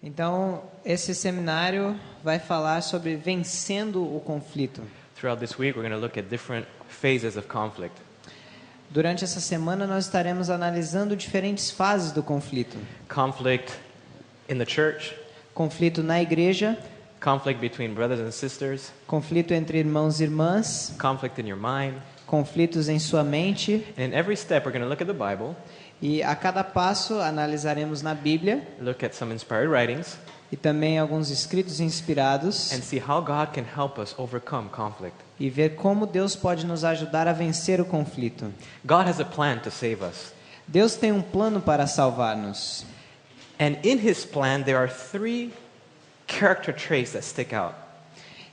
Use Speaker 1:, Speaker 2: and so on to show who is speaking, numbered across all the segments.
Speaker 1: Então, esse seminário vai falar sobre vencendo o conflito.
Speaker 2: Throughout this week, we're going to look at different phases of conflict.
Speaker 1: Durante essa semana, nós estaremos analisando diferentes fases do conflito.
Speaker 2: Conflict in the church,
Speaker 1: Conflito na igreja,
Speaker 2: conflict between brothers and sisters,
Speaker 1: conflito entre irmãos e irmãs,
Speaker 2: conflict in your mind.
Speaker 1: conflitos em sua mente.
Speaker 2: And in every step, we're going to look at the Bible,
Speaker 1: E a cada passo analisaremos na Bíblia
Speaker 2: look at some inspired writings,
Speaker 1: e também alguns escritos inspirados
Speaker 2: and see how God can help us overcome conflict.
Speaker 1: e ver como Deus pode nos ajudar a vencer o conflito.
Speaker 2: God has a plan to save us.
Speaker 1: Deus tem um plano para salvar-nos.
Speaker 2: And in his plan, there are three character traits that stick out.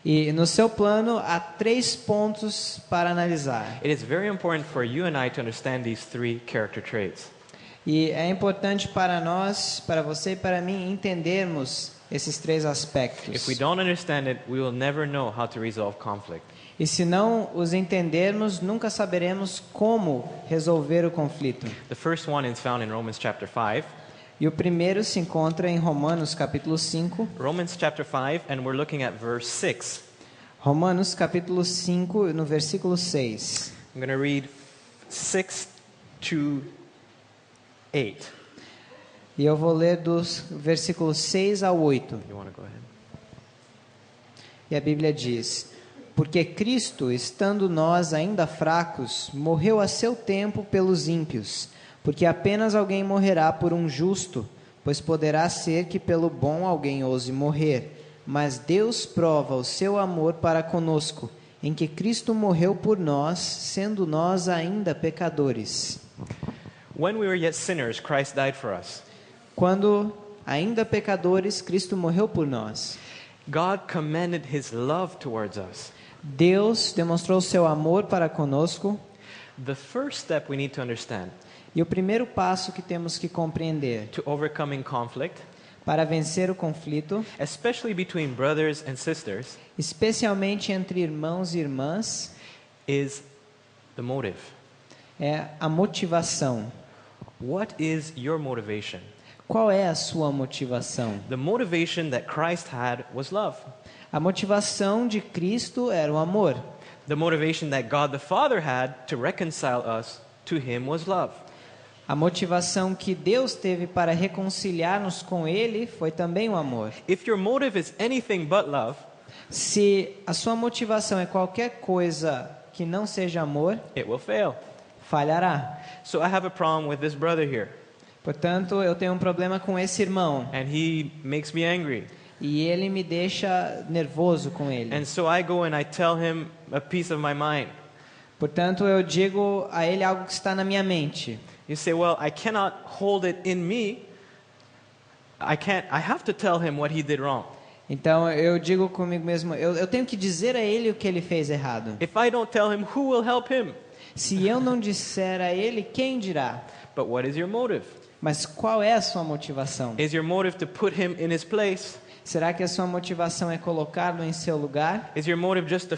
Speaker 1: E no seu plano há 3 pontos para analisar.
Speaker 2: It is very important for you and I to understand these three character traits.
Speaker 1: E é importante para nós, para você e para mim, entendermos esses 3 aspectos.
Speaker 2: If we don't understand it, we will never know how to resolve conflict.
Speaker 1: E se não os entendermos, nunca saberemos como resolver o conflito.
Speaker 2: The first one is found in Romans chapter 5.
Speaker 1: E o primeiro se encontra em Romanos capítulo 5.
Speaker 2: Romans chapter 5, and we're looking at verse 6.
Speaker 1: Romanos capítulo 5, no versículo 6.
Speaker 2: I'm going to read 6 to 8.
Speaker 1: E eu vou ler dos versículos 6 ao 8.
Speaker 2: You want to go ahead?
Speaker 1: E a Bíblia diz: Porque Cristo, estando nós ainda fracos, morreu a seu tempo pelos ímpios, porque apenas alguém morrerá por um justo, pois poderá ser que pelo bom alguém ouse morrer. Mas Deus prova o seu amor para conosco, em que Cristo morreu por nós, sendo nós ainda pecadores.
Speaker 2: When we were yet sinners, Christ died for us.
Speaker 1: Quando ainda pecadores, Cristo morreu por nós.
Speaker 2: God commended his love towards us.
Speaker 1: Deus demonstrou seu amor para conosco.
Speaker 2: The first step we need to understand
Speaker 1: E o primeiro passo que temos que compreender
Speaker 2: to overcoming conflict,
Speaker 1: para vencer o conflito,
Speaker 2: especially between brothers and sisters,
Speaker 1: especialmente entre irmãos e irmãs,
Speaker 2: is the motive.
Speaker 1: é a motivação.
Speaker 2: What is your motivation?
Speaker 1: Qual é a sua motivação?
Speaker 2: The motivation that Christ had was love.
Speaker 1: A motivação de Cristo era o amor.
Speaker 2: The motivation that God the Father had to reconcile us to him was love.
Speaker 1: A motivação que Deus teve para reconciliar-nos com Ele foi também o amor.
Speaker 2: If your motive is anything but love,
Speaker 1: Se a sua motivação é qualquer coisa que não seja amor,
Speaker 2: it will fail.
Speaker 1: falhará.
Speaker 2: So I have a problem with this brother here,
Speaker 1: Portanto, eu tenho um problema com esse irmão
Speaker 2: and he makes me angry.
Speaker 1: e ele me deixa nervoso com ele.
Speaker 2: And so I go and I tell him a piece of my mind.
Speaker 1: Portanto, eu digo a ele algo que está na minha mente.
Speaker 2: You say, well, I cannot hold it in me. I have to tell him what he did wrong.
Speaker 1: Então, eu digo comigo mesmo, eu tenho que dizer a ele o que ele fez errado.
Speaker 2: If I don't tell him, who will help him?
Speaker 1: Se eu não disser a ele, quem dirá?
Speaker 2: But what is your motive?
Speaker 1: Mas qual é a sua motivação?
Speaker 2: Is your motive to put him in his place?
Speaker 1: Será que a sua motivação é colocá-lo em seu lugar?
Speaker 2: Is your motive just to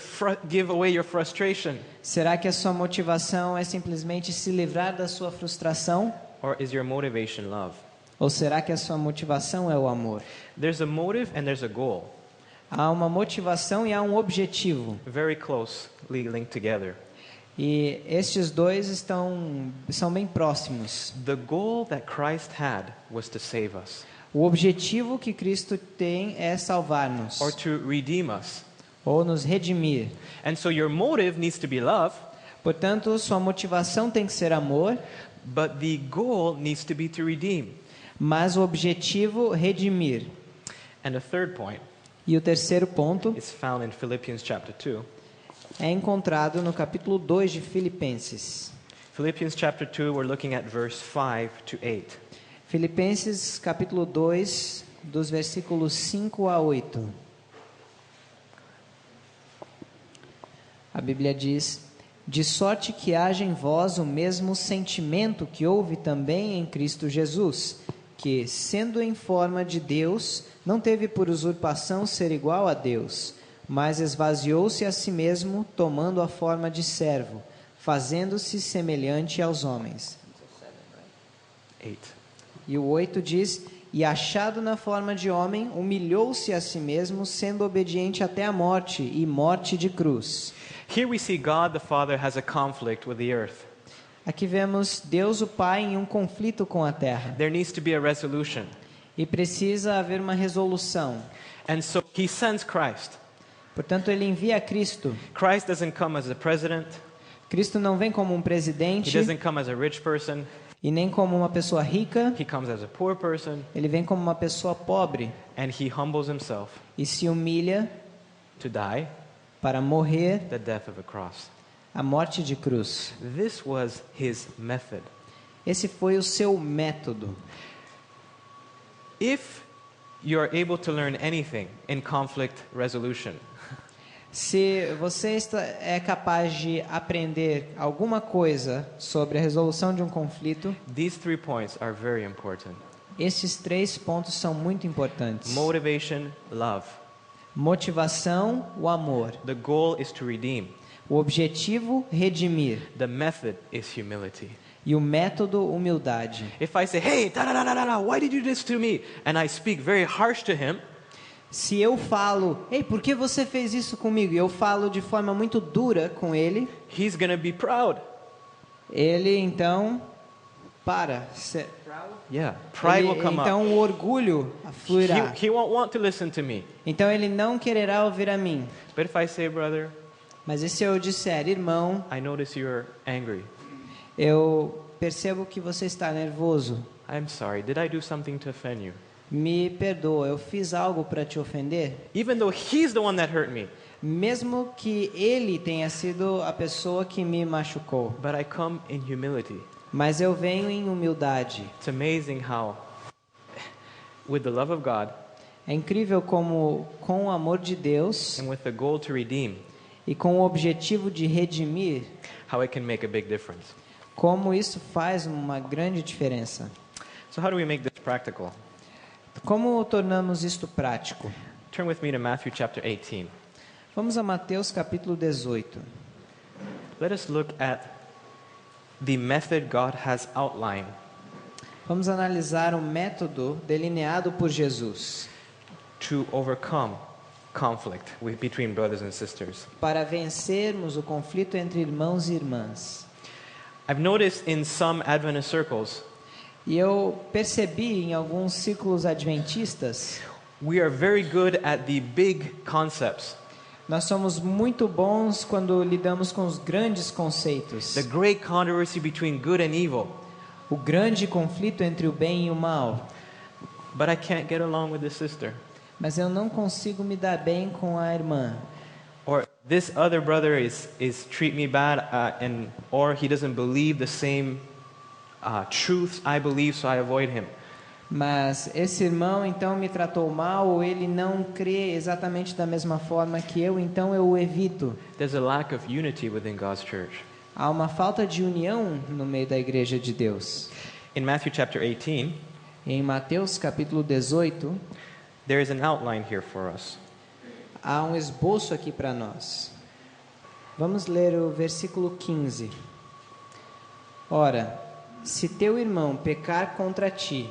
Speaker 2: give away your frustration?
Speaker 1: Será que a sua motivação é simplesmente se livrar da sua frustração?
Speaker 2: Or is your motivation love?
Speaker 1: Ou será que a sua motivação é o amor?
Speaker 2: There's a motive and there's a goal,
Speaker 1: Há uma motivação e há um objetivo.
Speaker 2: very closely linked together.
Speaker 1: E estes dois são bem próximos.
Speaker 2: The goal that Christ had was to save us,
Speaker 1: O objetivo que Cristo tem é salvar-nos,
Speaker 2: or to redeem us.
Speaker 1: ou nos redimir.
Speaker 2: And so your motive needs to be love,
Speaker 1: Portanto, sua motivação tem que ser amor,
Speaker 2: but the goal needs to be to redeem.
Speaker 1: mas o objetivo, redimir.
Speaker 2: And the third point
Speaker 1: E o terceiro ponto
Speaker 2: is found in Philippians chapter 2.
Speaker 1: é encontrado no capítulo 2 de Filipenses.
Speaker 2: Philippians chapter 2, we're looking at verse 5 to 8.
Speaker 1: Filipenses capítulo 2, dos versículos 5 a 8. A Bíblia diz: De sorte que haja em vós o mesmo sentimento que houve também em Cristo Jesus, que, sendo em forma de Deus, não teve por usurpação ser igual a Deus, mas esvaziou-se a si mesmo, tomando a forma de servo, fazendo-se semelhante aos homens.
Speaker 2: 8.
Speaker 1: E o 8 diz: e achado na forma de homem, humilhou-se a si mesmo, sendo obediente até a morte e morte de cruz.
Speaker 2: Here we see God the Father has a conflict with the earth.
Speaker 1: Aqui vemos Deus o Pai em um conflito com a terra.
Speaker 2: There needs to be a resolution.
Speaker 1: E precisa haver uma resolução.
Speaker 2: And so he sends Christ.
Speaker 1: Portanto, ele envia Cristo.
Speaker 2: Christ doesn't come as a president.
Speaker 1: Cristo não vem como um
Speaker 2: He
Speaker 1: presidente
Speaker 2: doesn't come as a rich person.
Speaker 1: e nem como uma pessoa rica.
Speaker 2: He comes as a poor person.
Speaker 1: Ele vem como uma pessoa pobre
Speaker 2: And he humbles himself
Speaker 1: e se humilha
Speaker 2: to die
Speaker 1: para morrer
Speaker 2: the death of a cross.
Speaker 1: a morte de cruz.
Speaker 2: This was his method.
Speaker 1: Esse foi o seu método.
Speaker 2: If you are able to learn anything in conflict resolution,
Speaker 1: Se você é capaz de aprender alguma coisa sobre a resolução de um conflito,
Speaker 2: these 3 points are very important.
Speaker 1: esses 3 pontos são muito importantes.
Speaker 2: Motivation, love.
Speaker 1: Motivação, o amor.
Speaker 2: The goal is to redeem.
Speaker 1: O objetivo, redimir.
Speaker 2: The method is humility.
Speaker 1: E o método, humildade.
Speaker 2: If I say, hey, why did you do this to me? And I speak very harsh to him,
Speaker 1: Se eu falo, ei, por que você fez isso comigo? E eu falo de forma muito dura com ele,
Speaker 2: he's going to be proud.
Speaker 1: ele então
Speaker 2: Yeah, pride will come
Speaker 1: então
Speaker 2: up.
Speaker 1: o orgulho fluirá.
Speaker 2: He won't want to listen to me.
Speaker 1: Então ele não quererá ouvir a mim.
Speaker 2: But if I say, brother,
Speaker 1: Mas e se eu disser, irmão,
Speaker 2: I notice you're angry.
Speaker 1: eu percebo que você está nervoso.
Speaker 2: I'm sorry. Did I do something to offend you?
Speaker 1: Me perdoa, eu fiz algo para te ofender?
Speaker 2: Even though he's the one that hurt me.
Speaker 1: Mesmo que ele tenha sido a pessoa que me machucou.
Speaker 2: But I come in humility.
Speaker 1: Mas eu venho em humildade.
Speaker 2: It's amazing how, with the love of God
Speaker 1: É incrível como, com o amor de Deus
Speaker 2: and with the goal to redeem,
Speaker 1: e com o objetivo de redimir,
Speaker 2: how it can make a big difference.
Speaker 1: como isso faz uma grande diferença.
Speaker 2: So how do we make this practical?
Speaker 1: Como tornamos isto prático?
Speaker 2: Turn with me to Matthew chapter 18.
Speaker 1: Vamos a Mateus capítulo 18.
Speaker 2: Let us look at the method God has outlined
Speaker 1: Vamos analisar o método delineado por Jesus
Speaker 2: to overcome conflict between brothers and sisters.
Speaker 1: para vencermos o conflito entre irmãos e irmãs.
Speaker 2: I've noticed in some Adventist circles,
Speaker 1: E eu percebi em alguns círculos adventistas,
Speaker 2: we are very good at the big concepts,
Speaker 1: nós somos muito bons quando lidamos com os grandes conceitos.
Speaker 2: the great controversy between good and evil.
Speaker 1: O grande conflito entre o bem e o mal.
Speaker 2: But I can't get along with this sister.
Speaker 1: Mas eu não consigo me dar bem com a irmã.
Speaker 2: Or this other brother is treat me bad, or he doesn't believe the same truths I believe, so I avoid him.
Speaker 1: Mas esse irmão então me tratou mal, ou ele não crê exatamente da mesma forma que eu, então eu o evito.
Speaker 2: There's a lack of unity within God's church.
Speaker 1: Há uma falta de união no meio da igreja de Deus.
Speaker 2: In Matthew chapter 18,
Speaker 1: Em Mateus capítulo 18,
Speaker 2: there is an outline here for us.
Speaker 1: há um esboço aqui para nós. Vamos ler o versículo 15. Ora, se teu irmão pecar contra ti,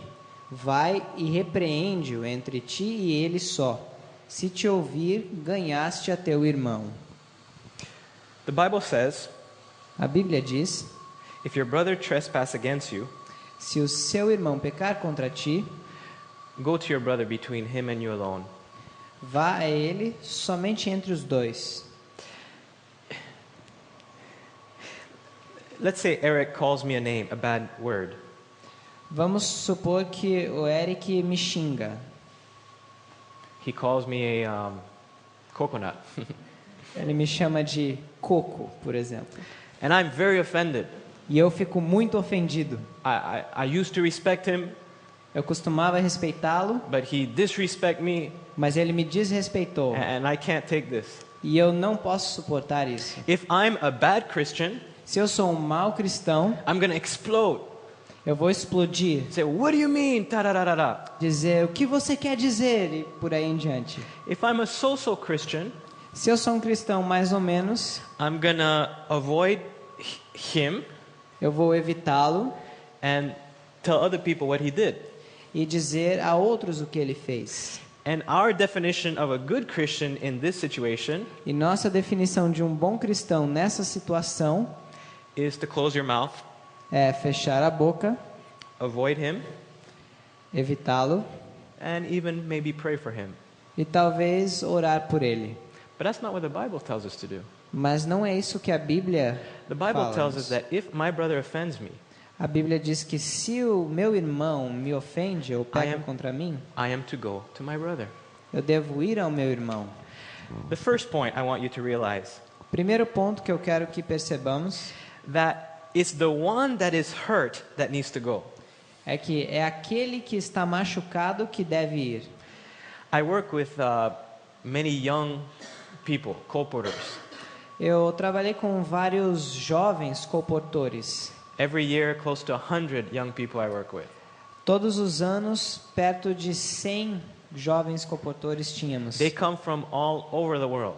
Speaker 1: vai e repreende-o entre ti e ele só. Se te ouvir, ganhaste a teu irmão.
Speaker 2: The Bible says,
Speaker 1: A Bíblia diz:
Speaker 2: if your brother trespass against you,
Speaker 1: se o seu irmão pecar contra ti,
Speaker 2: go to your brother between him and you alone.
Speaker 1: vá a ele somente entre os dois.
Speaker 2: Let's say Eric calls me a name, a bad word.
Speaker 1: Vamos supor que o Eric me xinga.
Speaker 2: He calls me a coconut.
Speaker 1: Ele me chama de coco, por exemplo.
Speaker 2: And I'm very offended.
Speaker 1: E eu fico muito ofendido.
Speaker 2: I used to respect him,
Speaker 1: Eu costumava respeitá-lo,
Speaker 2: but he disrespect me,
Speaker 1: mas ele me desrespeitou.
Speaker 2: and I can't take this.
Speaker 1: E eu não posso suportar isso.
Speaker 2: If I'm a bad Christian,
Speaker 1: Se eu sou um mau cristão,
Speaker 2: I'm going to explode.
Speaker 1: eu vou explodir.
Speaker 2: Say, what do you mean? Ta-da-da-da-da.
Speaker 1: Dizer o que você quer dizer e por aí em diante.
Speaker 2: If I'm a so-so Christian,
Speaker 1: Se eu sou um cristão mais ou menos,
Speaker 2: I'm going to avoid him
Speaker 1: eu vou evitá-lo
Speaker 2: and tell other people what he did.
Speaker 1: e dizer a outros o que ele fez.
Speaker 2: And our definition of a good Christian in this situation
Speaker 1: E nossa definição de um bom cristão nessa situação
Speaker 2: is to close your mouth,
Speaker 1: é fechar a boca,
Speaker 2: avoid him,
Speaker 1: evitá-lo
Speaker 2: and even maybe pray for him.
Speaker 1: e talvez orar por ele.
Speaker 2: But that's not what the Bible tells us to do.
Speaker 1: Mas não é isso que a Bíblia
Speaker 2: The Bible tells us
Speaker 1: fala.
Speaker 2: that if my brother offends me,
Speaker 1: A Bíblia diz que se o meu irmão me ofende ou peca contra mim,
Speaker 2: I am to go to my brother.
Speaker 1: eu devo ir ao meu irmão.
Speaker 2: The first point I want you to realize
Speaker 1: Primeiro ponto que eu quero que percebamos
Speaker 2: that it's the one that is hurt that needs to go.
Speaker 1: é que é aquele que está machucado que deve ir.
Speaker 2: I work with many young people, co-porters.
Speaker 1: Eu trabalhei com vários jovens colportores.
Speaker 2: Every year, close to 100 young people I work with.
Speaker 1: Todos os anos, perto de 100 jovens colportores tínhamos,
Speaker 2: They come from all over the world.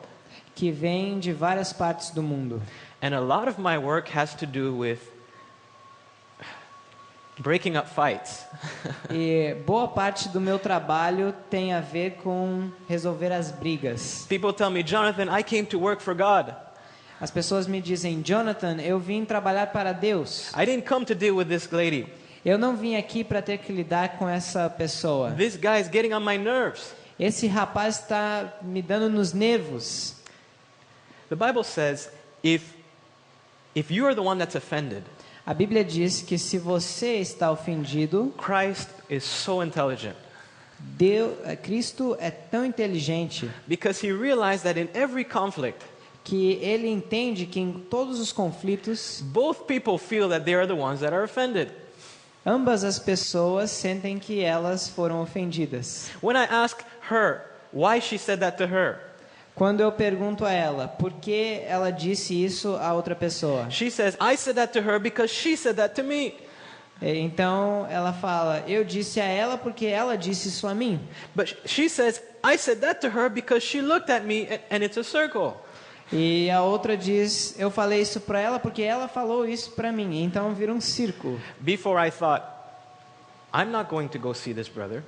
Speaker 1: que vêm de várias partes do mundo.
Speaker 2: And a lot of my work has to do with breaking up fights.
Speaker 1: E boa parte do meu trabalho tem a ver com resolver as brigas.
Speaker 2: People tell me, Jonathan, I came to work for God.
Speaker 1: As pessoas me dizem, Jonathan, eu vim trabalhar para Deus.
Speaker 2: I didn't come to deal with this lady.
Speaker 1: Eu não vim aqui para ter que lidar com essa pessoa.
Speaker 2: This guy is getting on my nerves.
Speaker 1: Esse rapaz está me dando nos nervos.
Speaker 2: The Bible says, if you are the one that's offended,
Speaker 1: A Bíblia diz que se você está ofendido,
Speaker 2: Christ is so intelligent
Speaker 1: Cristo é tão inteligente
Speaker 2: because he realized that in every conflict,
Speaker 1: que ele entende que em todos os conflitos,
Speaker 2: both people feel that they are the ones that are offended.
Speaker 1: ambas as pessoas sentem que elas foram ofendidas.
Speaker 2: When I ask her why she said that to her,
Speaker 1: Quando eu pergunto a ela por que ela disse isso a outra pessoa,
Speaker 2: she says, I said that to her because she said that to me.
Speaker 1: então ela fala, eu disse a ela porque ela disse isso a mim.
Speaker 2: But she says, I said that to her because she looked at me and it's a circle.
Speaker 1: E a outra diz, eu falei isso para ela porque ela falou isso para mim. Então vira um círculo.
Speaker 2: Before I thought, I'm not going to go see this brother.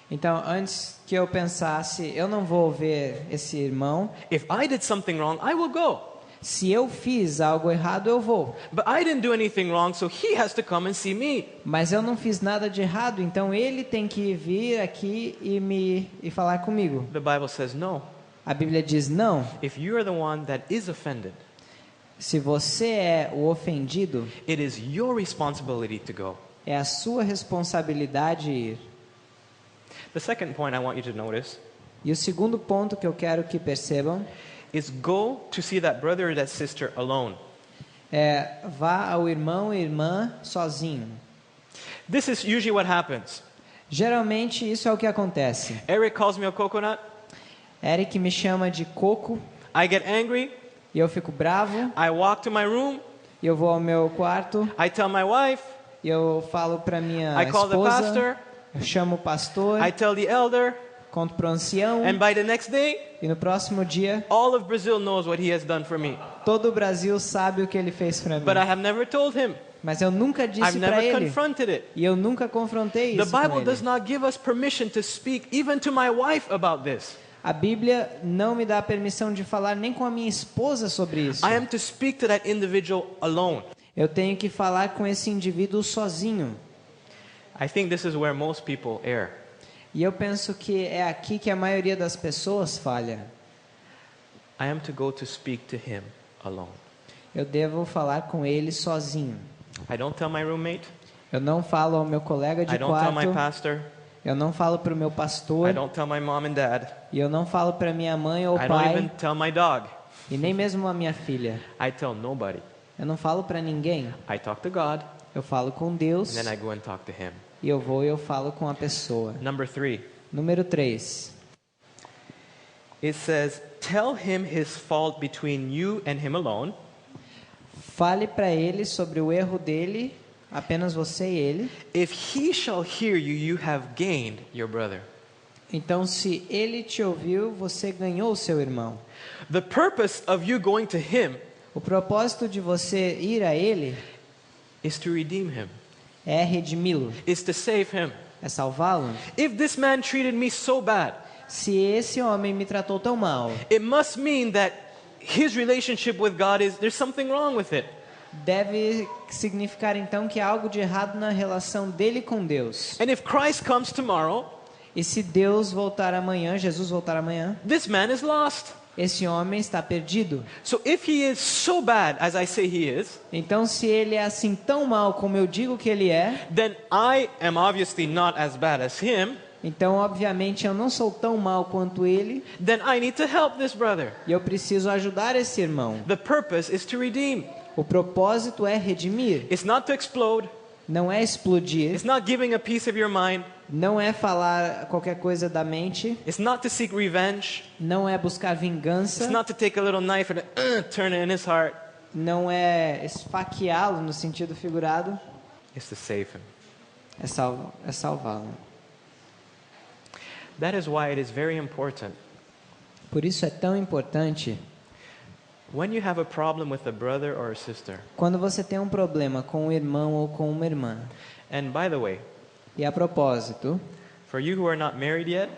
Speaker 1: Então antes que eu pensasse, eu não vou ver esse irmão.
Speaker 2: If I did something wrong, I will go.
Speaker 1: Se eu fiz algo errado, eu vou.
Speaker 2: But I didn't do anything wrong, so he has to come and see me.
Speaker 1: Mas eu não fiz nada de errado, então ele tem que vir aqui e falar comigo.
Speaker 2: The Bible says no.
Speaker 1: A Bíblia diz não.
Speaker 2: If you are the one that is offended,
Speaker 1: Se você é o ofendido,
Speaker 2: it is your responsibility to go.
Speaker 1: é a sua responsabilidade ir.
Speaker 2: The second point I want you to notice
Speaker 1: E o segundo ponto que eu quero que percebam
Speaker 2: is go to see that brother or that sister alone.
Speaker 1: é vá ao irmão e irmã sozinho.
Speaker 2: This is usually what happens.
Speaker 1: Geralmente isso é o que acontece.
Speaker 2: Eric calls me a coconut.
Speaker 1: Eric me chama de coco
Speaker 2: I get angry.
Speaker 1: e eu fico bravo.
Speaker 2: I walk to my room.
Speaker 1: E eu vou ao meu quarto
Speaker 2: I tell my wife.
Speaker 1: e eu falo para minha
Speaker 2: I call the
Speaker 1: esposa.
Speaker 2: pastor.
Speaker 1: Eu chamo o pastor,
Speaker 2: I tell the elder.
Speaker 1: conto para o ancião
Speaker 2: And by the next day,
Speaker 1: e no próximo dia
Speaker 2: all of Brazil knows what he has done for me.
Speaker 1: todo o Brasil sabe o que ele fez para mim.
Speaker 2: But I have never told him.
Speaker 1: Mas eu nunca
Speaker 2: I've
Speaker 1: disse para
Speaker 2: never
Speaker 1: ele
Speaker 2: confronted it.
Speaker 1: e eu nunca confrontei
Speaker 2: The
Speaker 1: isso com
Speaker 2: Bible does
Speaker 1: ele.
Speaker 2: not give us permission to speak even to my wife about this.
Speaker 1: A Bíblia não me dá permissão de falar nem com a minha esposa sobre isso.
Speaker 2: I am to speak to that individual alone.
Speaker 1: Eu tenho que falar com esse indivíduo sozinho.
Speaker 2: I think this is where most people err.
Speaker 1: E eu penso que é aqui que a maioria das pessoas falha.
Speaker 2: I am to go to speak to him alone.
Speaker 1: Eu devo falar com ele sozinho.
Speaker 2: I don't tell my roommate.
Speaker 1: Eu não falo ao meu colega de
Speaker 2: I don't tell my
Speaker 1: quarto.
Speaker 2: pastor.
Speaker 1: Eu não falo para o meu
Speaker 2: I
Speaker 1: pastor.
Speaker 2: don't tell my mom and dad.
Speaker 1: E eu não falo para minha mãe ou
Speaker 2: I don't even
Speaker 1: pai.
Speaker 2: tell my dog.
Speaker 1: E nem mesmo a minha filha.
Speaker 2: I tell nobody.
Speaker 1: Eu não falo para ninguém.
Speaker 2: I talk to God,
Speaker 1: Eu falo com Deus.
Speaker 2: and then I go and talk to him.
Speaker 1: E eu vou e eu falo com a pessoa.
Speaker 2: Number 3.
Speaker 1: Número 3.
Speaker 2: It says, tell him his fault between you and him alone.
Speaker 1: Fale para ele sobre o erro dele, apenas você e ele.
Speaker 2: If he shall hear you, you have gained your brother.
Speaker 1: Então, se ele te ouviu, você ganhou o seu irmão.
Speaker 2: The purpose of you going to him
Speaker 1: O propósito de você ir a ele
Speaker 2: is to redeem him,
Speaker 1: é redimi-lo,
Speaker 2: is to save him.
Speaker 1: é salvá-lo.
Speaker 2: If this man treated me so bad,
Speaker 1: Se esse homem me tratou tão mal,
Speaker 2: it must mean that his relationship with God there's something wrong with it.
Speaker 1: deve significar então que há algo de errado na relação dele com Deus.
Speaker 2: And if Christ comes tomorrow,
Speaker 1: E se Deus voltar amanhã, Jesus voltar amanhã,
Speaker 2: this man is lost.
Speaker 1: esse homem está perdido.
Speaker 2: So if he is so bad as I say he is,
Speaker 1: Então, se ele é assim tão mal como eu digo que ele é,
Speaker 2: then I am obviously not as bad as him.
Speaker 1: então obviamente eu não sou tão mal quanto ele,
Speaker 2: Then I need to help this brother.
Speaker 1: e eu preciso ajudar esse irmão.
Speaker 2: The purpose is to redeem.
Speaker 1: O propósito é redimir,
Speaker 2: It's not to explode.
Speaker 1: não é explodir,
Speaker 2: It's not giving a piece of your mind.
Speaker 1: não é falar qualquer coisa da mente,
Speaker 2: It's not to seek revenge.
Speaker 1: não é buscar
Speaker 2: It's
Speaker 1: vingança,
Speaker 2: not to take a little knife and turn it in his heart.
Speaker 1: não é esfaqueá-lo no sentido figurado,
Speaker 2: It's to save him.
Speaker 1: é salvá-lo.
Speaker 2: That is why it is very important
Speaker 1: Por isso é tão importante,
Speaker 2: when you have a problem with a brother or a sister.
Speaker 1: quando você tem um problema com um irmão ou com uma irmã.
Speaker 2: And by the way,
Speaker 1: E a propósito,
Speaker 2: for you who are not married yet,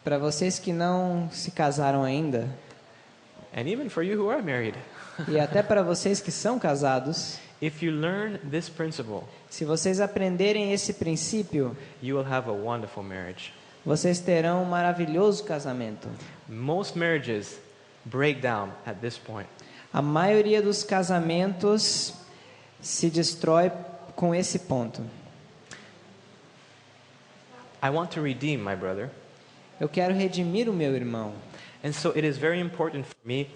Speaker 1: para vocês que não se casaram ainda,
Speaker 2: and even for you who are married,
Speaker 1: e até para vocês que são casados,
Speaker 2: if you learn this principle,
Speaker 1: se vocês aprenderem esse princípio,
Speaker 2: you will have a wonderful marriage.
Speaker 1: vocês terão um maravilhoso casamento.
Speaker 2: Most marriages break down at this point.
Speaker 1: A maioria dos casamentos se destrói com esse ponto.
Speaker 2: I want to redeem my brother,
Speaker 1: Eu quero redimir o meu irmão.
Speaker 2: and so it is very important for me,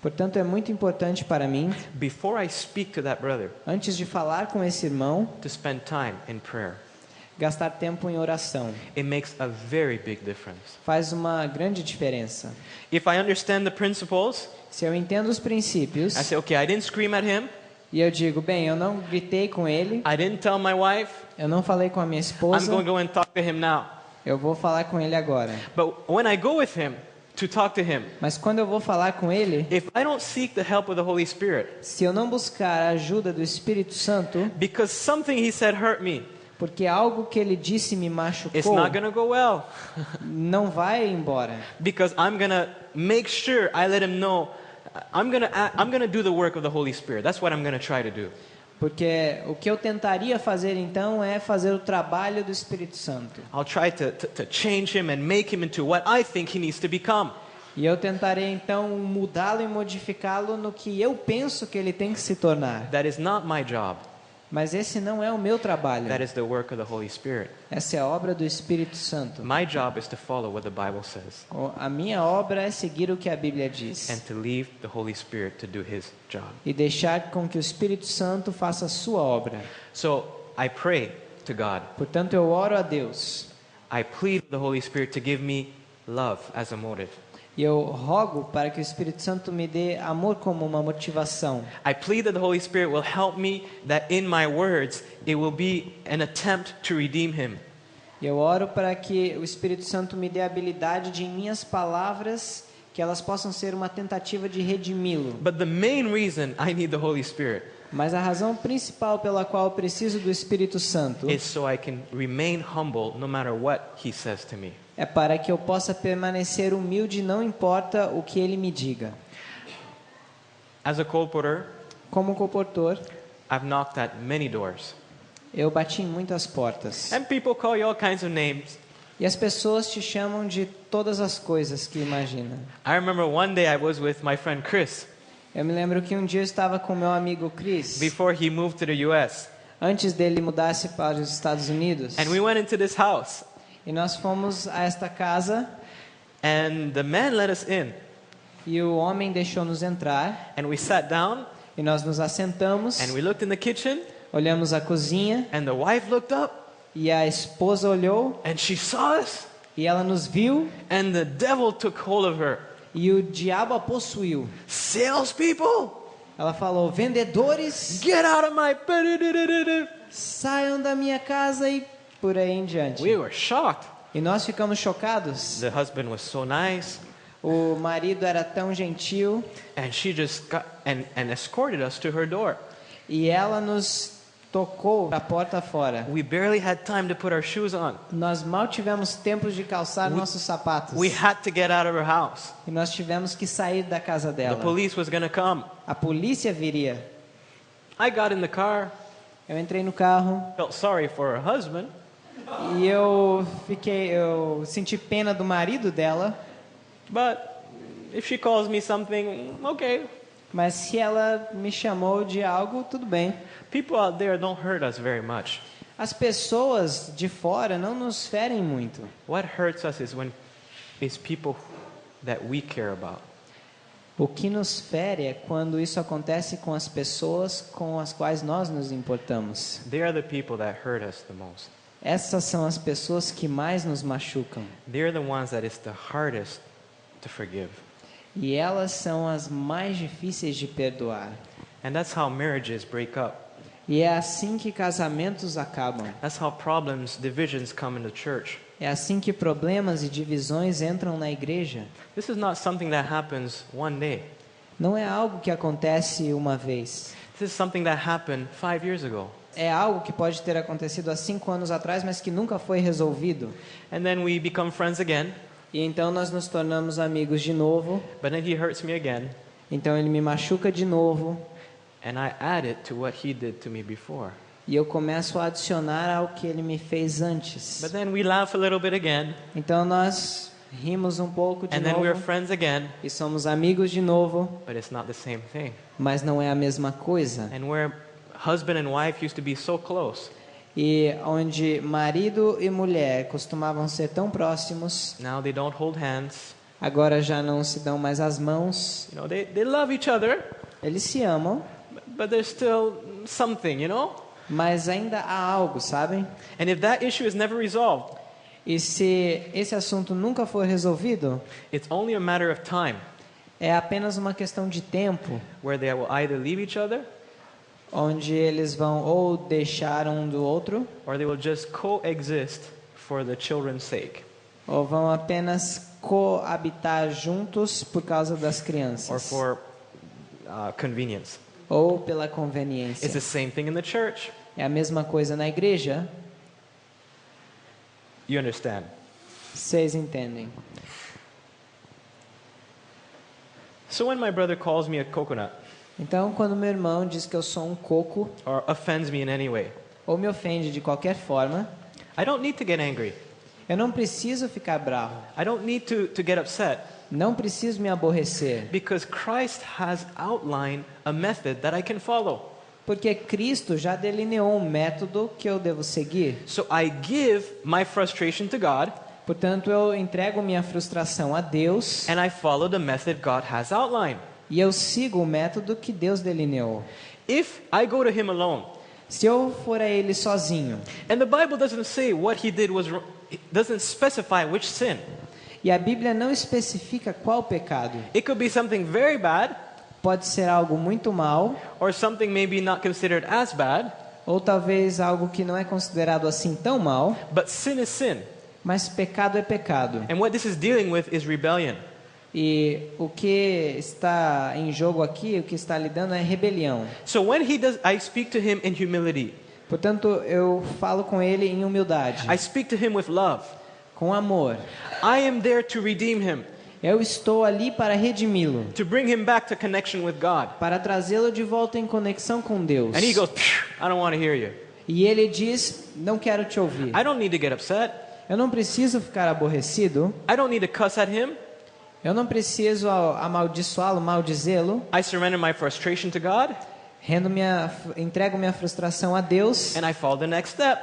Speaker 1: Portanto, é muito importante para mim,
Speaker 2: before I speak to that brother,
Speaker 1: antes de falar com esse irmão,
Speaker 2: to spend time in prayer.
Speaker 1: gastar tempo em oração.
Speaker 2: It makes a very big difference.
Speaker 1: Faz uma grande diferença.
Speaker 2: If I understand the principles,
Speaker 1: Se eu entendo os princípios,
Speaker 2: I say, okay, I didn't scream at him,
Speaker 1: e eu digo, bem, eu não gritei com ele,
Speaker 2: I didn't tell my wife,
Speaker 1: eu não falei com a minha
Speaker 2: I'm
Speaker 1: esposa,
Speaker 2: going to go and talk to him now.
Speaker 1: eu vou falar com ele agora.
Speaker 2: But when I go with him to talk to him,
Speaker 1: Mas quando eu vou falar com ele,
Speaker 2: if I don't seek the help of the Holy Spirit,
Speaker 1: se eu não buscar a ajuda do Espírito Santo,
Speaker 2: because something he said hurt me,
Speaker 1: porque algo que ele disse me
Speaker 2: it's
Speaker 1: machucou,
Speaker 2: not going to go well.
Speaker 1: não vai embora.
Speaker 2: Because I'm going to make sure I let him know I'm going to do the work of the Holy Spirit. That's what I'm going to try to do.
Speaker 1: Porque o que eu tentaria fazer então é fazer o trabalho do Espírito Santo.
Speaker 2: I'll try to change him and make him into what I think he needs to become.
Speaker 1: E eu tentarei então mudá-lo e modificá-lo no que eu penso que ele tem que se tornar.
Speaker 2: That is not my job.
Speaker 1: Mas esse não é o meu trabalho.
Speaker 2: That is the work of the Holy Spirit.
Speaker 1: Essa é a obra do Espírito Santo.
Speaker 2: My job is to follow what the Bible says
Speaker 1: A minha obra é seguir o que a Bíblia diz.
Speaker 2: and to leave the Holy Spirit to do his job.
Speaker 1: E deixar com que o Espírito Santo faça a sua obra.
Speaker 2: So I pray to God.
Speaker 1: Portanto, eu oro a Deus.
Speaker 2: I plead with the Holy Spirit to give me love as a motive.
Speaker 1: E eu rogo para que o Espírito Santo me dê amor como uma motivação.
Speaker 2: I plead that the Holy Spirit will help me that in my words it will be an attempt to redeem him.
Speaker 1: E eu oro para que o Espírito Santo me dê a habilidade de, em minhas palavras, que elas possam ser uma tentativa de redimi-lo.
Speaker 2: But the main reason I need the Holy Spirit
Speaker 1: Mas a razão principal pela qual eu preciso do Espírito Santo
Speaker 2: is so I can remain humble no matter what he says to me.
Speaker 1: é para que eu possa permanecer humilde, não importa o que ele me diga.
Speaker 2: As a colporteur,
Speaker 1: Como comportor,
Speaker 2: I've knocked at many doors.
Speaker 1: eu bati em muitas portas.
Speaker 2: And people call you all kinds of names.
Speaker 1: E as pessoas te chamam de todas as coisas que imagina.
Speaker 2: I remember one day I was with my friend Chris
Speaker 1: Eu me lembro que um dia eu estava com meu amigo Chris,
Speaker 2: before he moved to the US.
Speaker 1: antes dele mudasse para os Estados Unidos.
Speaker 2: And we went into this house.
Speaker 1: E nós fomos a esta casa
Speaker 2: And the man let us in.
Speaker 1: e o homem deixou-nos entrar.
Speaker 2: And we sat down
Speaker 1: E nós nos assentamos,
Speaker 2: and we looked in the kitchen.
Speaker 1: olhamos a cozinha
Speaker 2: And the wife looked up
Speaker 1: e a esposa olhou
Speaker 2: and she saw us.
Speaker 1: e ela nos viu
Speaker 2: And the devil took hold of her.
Speaker 1: e o diabo a possuiu.
Speaker 2: Salespeople,
Speaker 1: Ela falou: vendedores,
Speaker 2: get out of my...
Speaker 1: saiam da minha casa e por aí em diante.
Speaker 2: We were shocked.
Speaker 1: E nós ficamos chocados.
Speaker 2: The husband was so nice.
Speaker 1: O marido era tão gentil
Speaker 2: And she just got and escorted us to her door.
Speaker 1: e ela nos tocou a porta fora.
Speaker 2: We barely had time to put our shoes on.
Speaker 1: Nós mal tivemos tempo de calçar nossos sapatos.
Speaker 2: We had to get out of her house.
Speaker 1: E nós tivemos que sair da casa
Speaker 2: The
Speaker 1: dela.
Speaker 2: police was going to come.
Speaker 1: A polícia viria.
Speaker 2: I got in the car,
Speaker 1: Eu entrei no carro
Speaker 2: felt sorry for her husband,
Speaker 1: e eu senti pena do marido dela.
Speaker 2: but if she calls me something, okay.
Speaker 1: Mas se ela me chamou de algo, tudo bem.
Speaker 2: People out there don't hurt us very much.
Speaker 1: As pessoas de fora não nos ferem muito.
Speaker 2: What hurts us is people that we care about.
Speaker 1: O que nos fere é quando isso acontece com as pessoas com as quais nós nos importamos.
Speaker 2: They are the people that hurt us the most.
Speaker 1: Essas são as pessoas que mais nos machucam.
Speaker 2: They're the ones that it's the hardest to forgive.
Speaker 1: E elas são as mais difíceis de perdoar.
Speaker 2: And that's how marriages break up.
Speaker 1: E é assim que casamentos acabam.
Speaker 2: That's how problems, divisions come into church.
Speaker 1: É assim que problemas e divisões entram na igreja.
Speaker 2: This is not something that happens one day.
Speaker 1: Não é algo que acontece uma vez.
Speaker 2: This is something that happened 5 years ago.
Speaker 1: É algo que pode ter acontecido há 5 anos atrás, mas que nunca foi resolvido.
Speaker 2: And then we become friends again,
Speaker 1: E então nós nos tornamos amigos de novo.
Speaker 2: but then he hurts me again,
Speaker 1: Então ele me machuca de novo.
Speaker 2: and I add it to what he did to me before.
Speaker 1: E eu começo a adicionar ao que ele me fez antes.
Speaker 2: But then we laugh a little bit again,
Speaker 1: Então nós rimos um pouco de
Speaker 2: and then we're
Speaker 1: novo.
Speaker 2: friends again,
Speaker 1: E somos amigos de novo.
Speaker 2: but it's not the same thing.
Speaker 1: Mas não é a mesma coisa.
Speaker 2: And where husband and wife used to be so close,
Speaker 1: E onde marido e mulher costumavam ser tão próximos,
Speaker 2: now they don't hold hands.
Speaker 1: agora já não se dão mais as mãos.
Speaker 2: You know, they love each other,
Speaker 1: Eles se amam,
Speaker 2: but there's still something, you know?
Speaker 1: mas ainda há algo, sabem?
Speaker 2: And if that issue is never resolved,
Speaker 1: E se esse assunto nunca for resolvido,
Speaker 2: it's only a matter of time
Speaker 1: é apenas uma questão de tempo,
Speaker 2: where they will either leave each other
Speaker 1: onde eles vão ou deixar um do outro,
Speaker 2: or they will just coexist for the children's sake,
Speaker 1: ou vão apenas coabitar juntos por causa das
Speaker 2: or
Speaker 1: crianças,
Speaker 2: for convenience.
Speaker 1: ou pela
Speaker 2: It's
Speaker 1: conveniência.
Speaker 2: the same thing in the church.
Speaker 1: É a mesma coisa na igreja.
Speaker 2: You understand?
Speaker 1: Vocês entendem?
Speaker 2: So when my brother calls me a coconut
Speaker 1: Então, quando meu irmão diz que eu sou um coco,
Speaker 2: or offends me in any way,
Speaker 1: ou me ofende de qualquer forma,
Speaker 2: I don't need to get angry.
Speaker 1: eu não preciso ficar bravo.
Speaker 2: I don't need to get upset,
Speaker 1: Não preciso me aborrecer.
Speaker 2: because Christ has outlined a method that I can follow.
Speaker 1: Porque Cristo já delineou um método que eu devo seguir.
Speaker 2: So I give my frustration to God,
Speaker 1: Portanto, eu entrego minha frustração a Deus
Speaker 2: and I follow the method God has outlined.
Speaker 1: e eu sigo o método que Deus delineou.
Speaker 2: If I go to him alone,
Speaker 1: Se eu for a Ele sozinho,
Speaker 2: and the Bible doesn't say what he did was wrong, it doesn't specify which sin.
Speaker 1: e a Bíblia não especifica qual pecado,
Speaker 2: It could be something very bad,
Speaker 1: pode ser algo muito mal,
Speaker 2: or something maybe not considered as bad,
Speaker 1: ou talvez algo que não é considerado assim tão mal,
Speaker 2: but sin is sin.
Speaker 1: mas pecado é pecado.
Speaker 2: And what this is dealing with is rebellion.
Speaker 1: E o que está em jogo aqui, o que está lidando é rebelião.
Speaker 2: So when he does, I speak to him in humility.
Speaker 1: Portanto, eu falo com ele em humildade,
Speaker 2: I speak to him with love.
Speaker 1: com amor.
Speaker 2: I am there to redeem him,
Speaker 1: Eu estou ali para redimi-lo,
Speaker 2: to bring him back to connection with God.
Speaker 1: para trazê-lo de volta em conexão com Deus.
Speaker 2: And he goes, "Phew, I don't want to hear you.
Speaker 1: E ele diz, não quero te ouvir.
Speaker 2: I don't need to get upset.
Speaker 1: Eu não preciso ficar aborrecido.
Speaker 2: I don't need to cuss at him.
Speaker 1: Eu não preciso amaldiçoá-lo, maldizê-lo.
Speaker 2: I surrender my frustration to God,
Speaker 1: Entrego minha frustração a Deus
Speaker 2: and I follow the next step.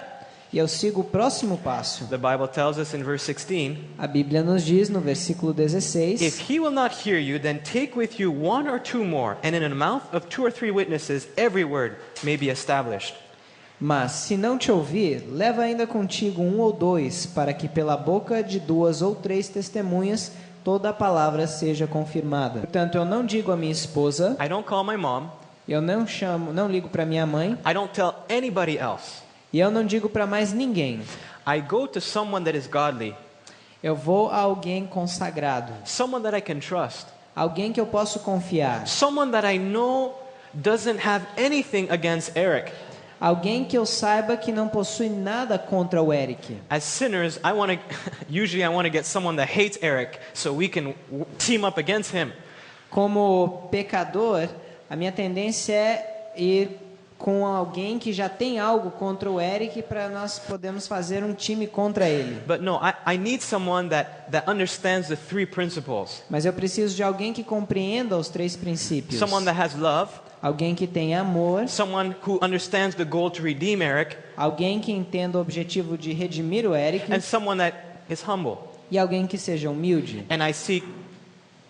Speaker 1: e eu sigo o próximo passo.
Speaker 2: The Bible tells us in verse 16,
Speaker 1: A Bíblia nos diz no versículo 16:
Speaker 2: if he will not hear you, then take with you 1 or 2 more, and in the mouth of 2 or 3 witnesses every word may be established.
Speaker 1: Mas se não te ouvir, leva ainda contigo 1 ou 2, para que pela boca de 2 ou 3 testemunhas toda a palavra seja confirmada. Portanto, eu não digo à minha esposa,
Speaker 2: I don't call my mom.
Speaker 1: eu não ligo para minha mãe,
Speaker 2: I don't tell anybody else.
Speaker 1: e eu não digo para mais ninguém.
Speaker 2: I go to someone that is godly,
Speaker 1: Eu vou a alguém consagrado,
Speaker 2: someone that I can trust,
Speaker 1: alguém que eu posso confiar,
Speaker 2: someone that I know doesn't have anything against Eric.
Speaker 1: Alguém que eu saiba que não possui nada contra o Eric.
Speaker 2: As sinners, usually I want to get someone that hates Eric so we can team up against him.
Speaker 1: Como pecador, a minha tendência é ir com alguém que já tem algo contra o Eric para nós podermos fazer um time contra ele.
Speaker 2: But no, I need someone that understands the three principles.
Speaker 1: Mas eu preciso de alguém que compreenda os 3 princípios.
Speaker 2: Someone that has love.
Speaker 1: Alguém que tenha amor.
Speaker 2: Someone who understands the goal to redeem Eric.
Speaker 1: Alguém que entenda o objetivo de redimir o Eric.
Speaker 2: And someone that is humble.
Speaker 1: E alguém que seja humilde.
Speaker 2: And I seek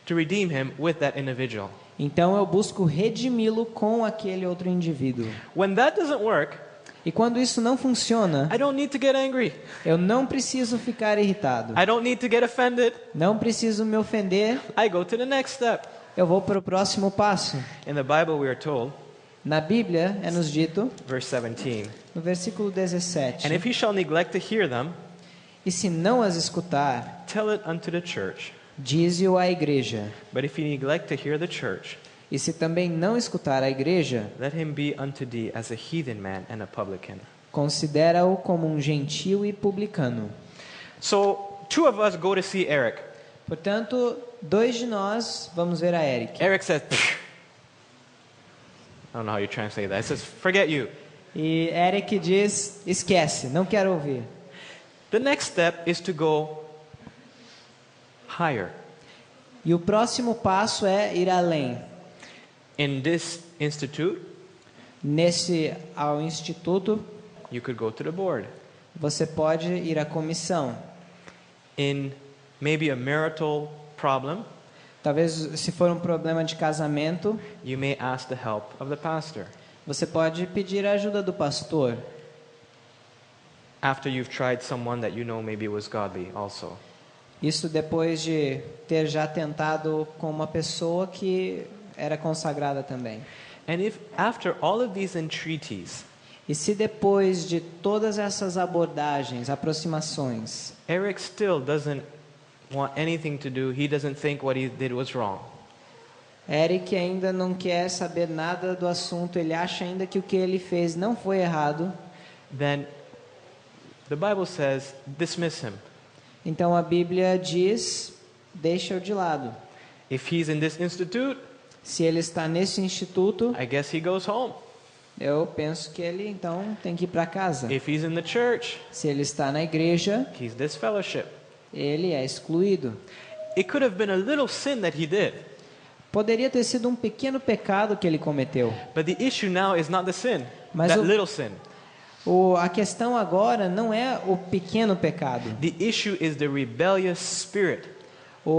Speaker 2: to redeem him with that individual.
Speaker 1: Então eu busco redimi-lo com aquele outro indivíduo.
Speaker 2: When that doesn't work,
Speaker 1: e quando isso não funciona,
Speaker 2: I don't need to get angry.
Speaker 1: Eu não preciso ficar irritado.
Speaker 2: I don't need to get offended.
Speaker 1: Não preciso me ofender.
Speaker 2: I go to the next step.
Speaker 1: Eu vou para o próximo passo.
Speaker 2: In the Bible we are told,
Speaker 1: na Bíblia é nos dito,
Speaker 2: verse 17,
Speaker 1: no versículo 17,
Speaker 2: and if he shall neglect to hear them,
Speaker 1: e se não as escutar,
Speaker 2: tell it unto the church.
Speaker 1: Dize-o à igreja.
Speaker 2: But if he neglect to hear the church,
Speaker 1: e se também não escutar a igreja,
Speaker 2: let him be unto thee as a heathen man and a publican.
Speaker 1: Considera-o como um gentil e publicano.
Speaker 2: So, 2 of us go to see Eric.
Speaker 1: Portanto, 2 de nós vamos ver a Eric.
Speaker 2: Eric says, I don't know how you translate that. It says, forget you.
Speaker 1: E Eric diz, esquece, não quero ouvir.
Speaker 2: The next step is to go higher.
Speaker 1: E o próximo passo é ir além.
Speaker 2: In this institute,
Speaker 1: ao instituto,
Speaker 2: you could go to the board.
Speaker 1: Você pode ir à comissão.
Speaker 2: In maybe a marital problem,
Speaker 1: talvez se for um problema de casamento,
Speaker 2: you may ask the help of the pastor.
Speaker 1: Você pode pedir a ajuda do pastor.
Speaker 2: After you've tried someone that you know maybe was godly also.
Speaker 1: Isso depois de ter já tentado com uma pessoa que era consagrada também.
Speaker 2: And if after all of these entreaties,
Speaker 1: e se depois de todas essas abordagens, aproximações,
Speaker 2: Eric still doesn't want anything to do, he doesn't think what he did was wrong.
Speaker 1: Eric ainda não quer saber nada do assunto, ele acha ainda que o que ele fez não foi errado.
Speaker 2: Then the Bible says, dismiss him.
Speaker 1: Então a Bíblia diz, deixa-o de lado.
Speaker 2: If he's in this institute,
Speaker 1: se ele está nesse instituto,
Speaker 2: I guess he goes home.
Speaker 1: Eu penso que ele então tem que ir para casa.
Speaker 2: If he's in the church,
Speaker 1: se ele está na igreja,
Speaker 2: he's disfellowship.
Speaker 1: Ele é excluído.
Speaker 2: It could have been a little sin that he did.
Speaker 1: Poderia ter sido um pequeno pecado que ele cometeu.
Speaker 2: But the issue now is not the sin,
Speaker 1: Mas
Speaker 2: that little sin.
Speaker 1: A questão agora não é o pequeno pecado.
Speaker 2: The issue is the rebellious spirit.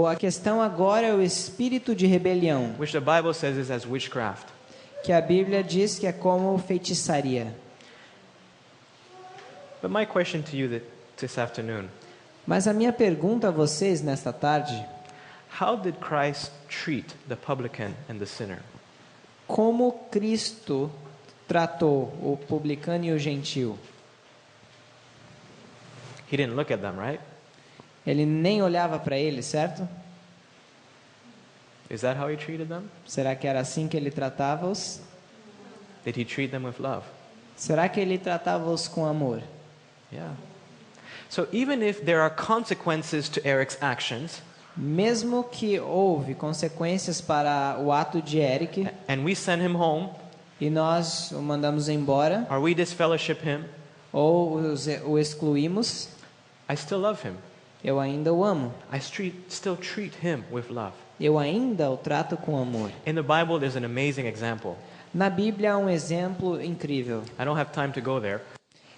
Speaker 1: A questão agora é o espírito de rebelião.
Speaker 2: Which the Bible says is as witchcraft.
Speaker 1: Que a Bíblia diz que é como feitiçaria.
Speaker 2: But my question to you this afternoon.
Speaker 1: Mas a minha pergunta a vocês nesta tarde:
Speaker 2: how did Christ treat the publican and the sinner?
Speaker 1: Como Cristo tratou o publicano e o gentil?
Speaker 2: He didn't look at them, right?
Speaker 1: Ele nem olhava para eles, certo?
Speaker 2: Is that how he treated them?
Speaker 1: Será que era assim que ele tratava-os?
Speaker 2: Did he treat them with love?
Speaker 1: Será que ele tratava-os com amor?
Speaker 2: Yeah. So even if there are consequences to Eric's actions,
Speaker 1: mesmo que houve consequências para o ato de Eric,
Speaker 2: and we send him home,
Speaker 1: e nós o mandamos embora,
Speaker 2: or we disfellowship him,
Speaker 1: ou o excluímos,
Speaker 2: I still love him.
Speaker 1: Eu ainda o amo.
Speaker 2: I still treat him with love.
Speaker 1: Eu ainda o trato com amor.
Speaker 2: In the Bible, there's an amazing example.
Speaker 1: Na Bíblia há um exemplo incrível.
Speaker 2: I don't have time to go there.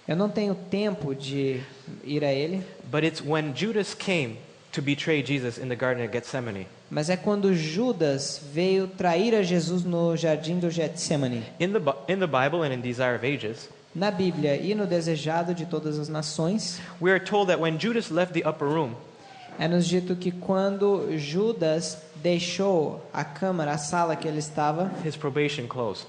Speaker 1: Eu não tenho tempo de ir a ele.
Speaker 2: But it's when Judas came to betray Jesus in the Garden of Gethsemane.
Speaker 1: Mas é quando Judas veio trair a Jesus no jardim do Getsemane.
Speaker 2: In the Bible and in Desire of Ages,
Speaker 1: na Bíblia e no Desejado de Todas as Nações,
Speaker 2: we are told that when Judas left the upper room,
Speaker 1: é-nos dito que quando Judas deixou a câmara, a sala que ele estava,
Speaker 2: his probation closed.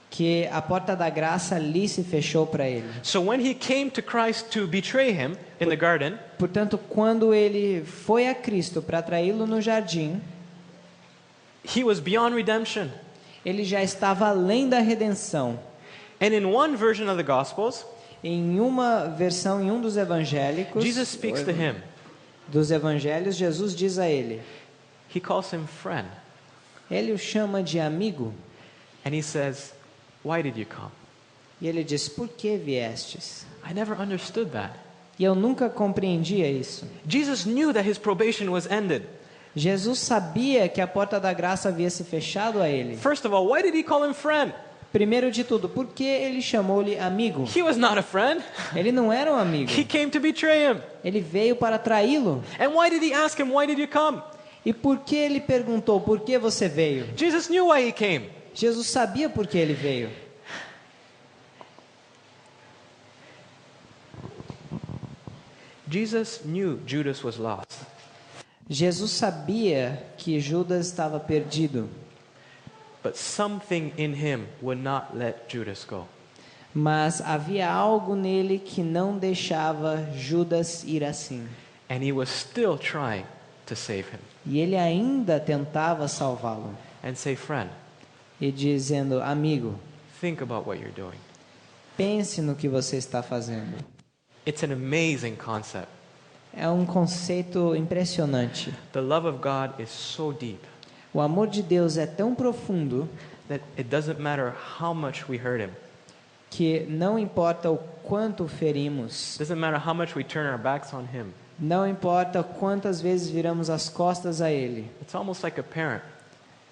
Speaker 1: Que a porta da graça ali se fechou para ele.
Speaker 2: So when he came to Christ to betray him in the garden,
Speaker 1: portanto, quando ele foi a Cristo para traí-lo no jardim,
Speaker 2: he was beyond redemption.
Speaker 1: Ele já estava além da redenção.
Speaker 2: And in one version of the Gospels,
Speaker 1: Em uma versão, em um dos evangélicos,
Speaker 2: Jesus speaks to him.
Speaker 1: dos evangelhos, Jesus diz a ele,
Speaker 2: He calls him friend.
Speaker 1: ele o chama de amigo,
Speaker 2: And he says, "Why did you come?"
Speaker 1: e ele diz, por que viestes?
Speaker 2: I never understood that.
Speaker 1: E eu nunca compreendia isso.
Speaker 2: Jesus knew that his probation was ended.
Speaker 1: Jesus sabia que a porta da graça havia se fechado a ele.
Speaker 2: First of all, why did he call him friend?
Speaker 1: Primeiro de tudo, por que ele chamou-lhe amigo?
Speaker 2: He was not a friend.
Speaker 1: Ele não era um amigo.
Speaker 2: He came to betray him.
Speaker 1: Ele veio para traí-lo.
Speaker 2: And why did he ask him, "Why did you come?"
Speaker 1: E por que ele perguntou, por que você veio?
Speaker 2: Jesus knew why he came.
Speaker 1: Jesus sabia por que ele veio.
Speaker 2: Jesus knew Judas was lost.
Speaker 1: Jesus sabia que Judas estava perdido,
Speaker 2: But something in him would not let Judas go.
Speaker 1: mas havia algo nele que não deixava Judas ir assim.
Speaker 2: And he was still trying to save him.
Speaker 1: E ele ainda tentava salvá-lo.
Speaker 2: And say, "Friend,
Speaker 1: E dizendo, amigo,
Speaker 2: think about what you're doing."
Speaker 1: pense no que você está fazendo.
Speaker 2: It's an amazing concept.
Speaker 1: É um conceito impressionante.
Speaker 2: The love of God is so deep
Speaker 1: O amor de Deus é tão profundo
Speaker 2: that it doesn't matter how much we hurt him.
Speaker 1: que não importa o quanto o ferimos,
Speaker 2: It doesn't matter how much we turn our backs on him.
Speaker 1: não importa quantas vezes viramos as costas a Ele.
Speaker 2: It's almost like a parent.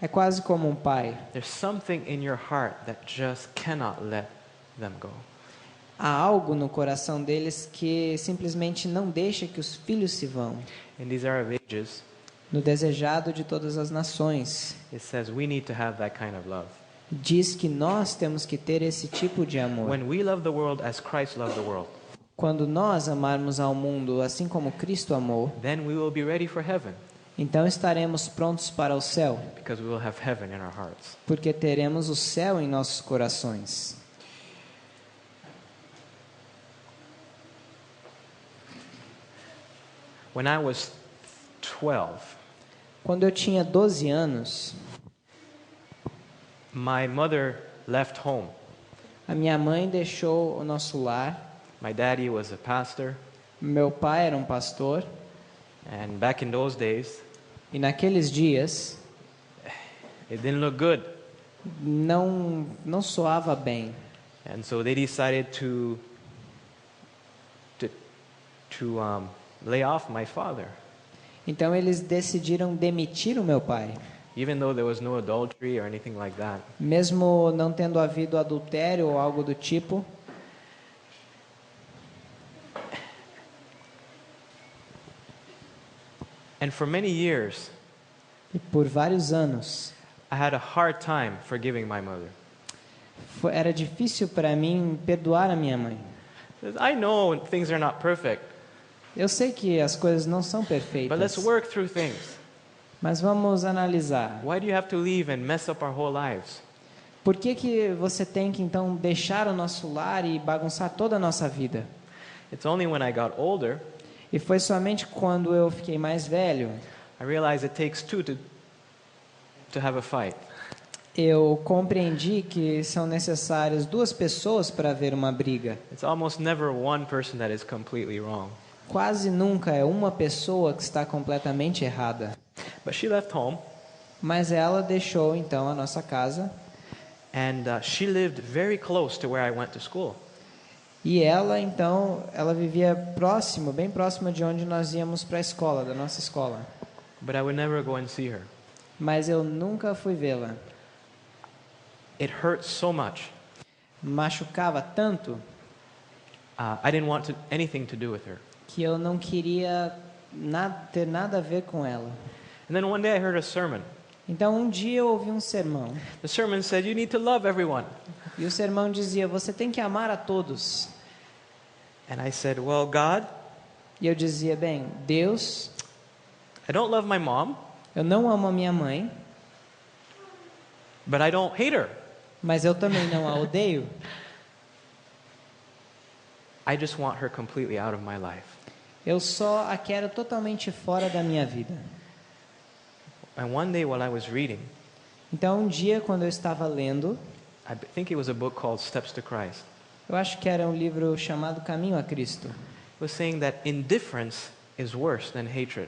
Speaker 1: É quase como um pai.
Speaker 2: There's something in your heart that just cannot let them go.
Speaker 1: Há algo no coração deles que simplesmente não deixa que os filhos se vão.
Speaker 2: In these Arab ages,
Speaker 1: No desejado de todas as nações,
Speaker 2: it says we need to have that kind of love.
Speaker 1: diz que nós temos que ter esse tipo de amor.
Speaker 2: When we love the world as Christ loved the world,
Speaker 1: Quando nós amarmos ao mundo assim como Cristo amou,
Speaker 2: then we will be ready for heaven
Speaker 1: então estaremos prontos para o céu,
Speaker 2: because we will have heaven in our hearts.
Speaker 1: porque teremos o céu em nossos corações.
Speaker 2: When I was 12,
Speaker 1: Quando eu tinha 12 anos,
Speaker 2: my mother left home.
Speaker 1: a minha mãe deixou o nosso lar.
Speaker 2: My daddy was a pastor,
Speaker 1: Meu pai era um pastor,
Speaker 2: and back in those days,
Speaker 1: e naqueles dias
Speaker 2: it didn't look good.
Speaker 1: não soava bem.
Speaker 2: And so they decided to lay off my father,
Speaker 1: Então eles decidiram demitir o meu pai,
Speaker 2: even though there was no adultery or anything like that.
Speaker 1: mesmo não tendo havido adultério ou algo do tipo.
Speaker 2: And for many years,
Speaker 1: E por vários anos
Speaker 2: I had a hard time forgiving my mother.
Speaker 1: era difícil para mim perdoar a minha mãe.
Speaker 2: I know things are not perfect,
Speaker 1: Eu sei que as coisas não são
Speaker 2: but
Speaker 1: perfeitas,
Speaker 2: let's work through things.
Speaker 1: mas vamos analisar.
Speaker 2: Why do you have to leave and mess up our whole lives?
Speaker 1: Por que você tem que então deixar o nosso lar e bagunçar toda a nossa vida?
Speaker 2: It's only when I got older
Speaker 1: E foi somente quando eu fiquei mais velho,
Speaker 2: I realized it takes two to have a fight.
Speaker 1: eu compreendi que são necessárias duas pessoas para haver uma briga.
Speaker 2: It's almost never one person that is completely wrong.
Speaker 1: Quase nunca é uma pessoa que está completamente errada.
Speaker 2: But she left home,
Speaker 1: Mas ela deixou então a nossa casa
Speaker 2: and she lived very close to where I went to school.
Speaker 1: e ela então, ela vivia próximo, bem próxima de onde nós íamos para a escola, da nossa escola.
Speaker 2: But I would never go and see her.
Speaker 1: Mas eu nunca fui vê-la.
Speaker 2: It hurt so much.
Speaker 1: Machucava tanto
Speaker 2: I didn't want anything to do with her.
Speaker 1: que eu não queria ter nada a ver com ela.
Speaker 2: And then one day I heard a sermon.
Speaker 1: Então um dia eu ouvi um sermão.
Speaker 2: The sermon said, "You need to love everyone."
Speaker 1: E o sermão dizia, você tem que amar a todos.
Speaker 2: And I said, "Well, God,
Speaker 1: E eu dizia, bem, Deus,
Speaker 2: I don't love my mom,
Speaker 1: eu não amo a minha mãe,
Speaker 2: but I don't hate her.
Speaker 1: mas eu também não a odeio.
Speaker 2: I just want her completely out of my life."
Speaker 1: Eu só a quero totalmente fora da minha vida.
Speaker 2: And one day while I was reading,
Speaker 1: Então um dia quando eu estava lendo,
Speaker 2: I think it was a book called Steps to Christ.
Speaker 1: Eu acho que era um livro chamado Caminho a Cristo.
Speaker 2: It was saying that indifference is worse than hatred.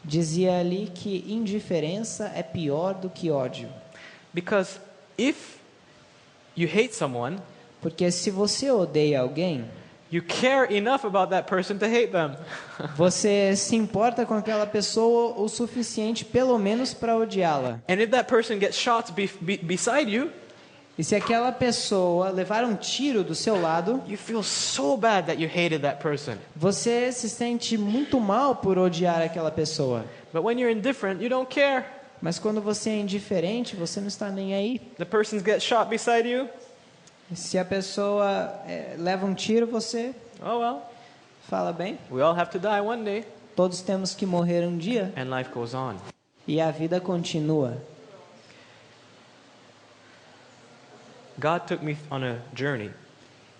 Speaker 1: Dizia ali que indiferença é pior do que ódio.
Speaker 2: Because if you hate someone,
Speaker 1: Porque se você odeia alguém,
Speaker 2: you care enough about that person to hate them.
Speaker 1: você se importa com aquela pessoa o suficiente, pelo menos, para odiá-la.
Speaker 2: And if that person gets shot beside you,
Speaker 1: E se aquela pessoa levar um tiro do seu lado,
Speaker 2: you feel so bad that you hated that person.
Speaker 1: você se sente muito mal por odiar aquela pessoa.
Speaker 2: But when you're indifferent, you don't care.
Speaker 1: Mas quando você é indiferente, você não está nem aí.
Speaker 2: The person gets shot beside you.
Speaker 1: Se a pessoa leva um tiro, você
Speaker 2: Oh well,
Speaker 1: fala bem.
Speaker 2: we all have to die one day,
Speaker 1: Todos temos que morrer um dia
Speaker 2: and life goes on.
Speaker 1: e a vida continua.
Speaker 2: God took me on a journey,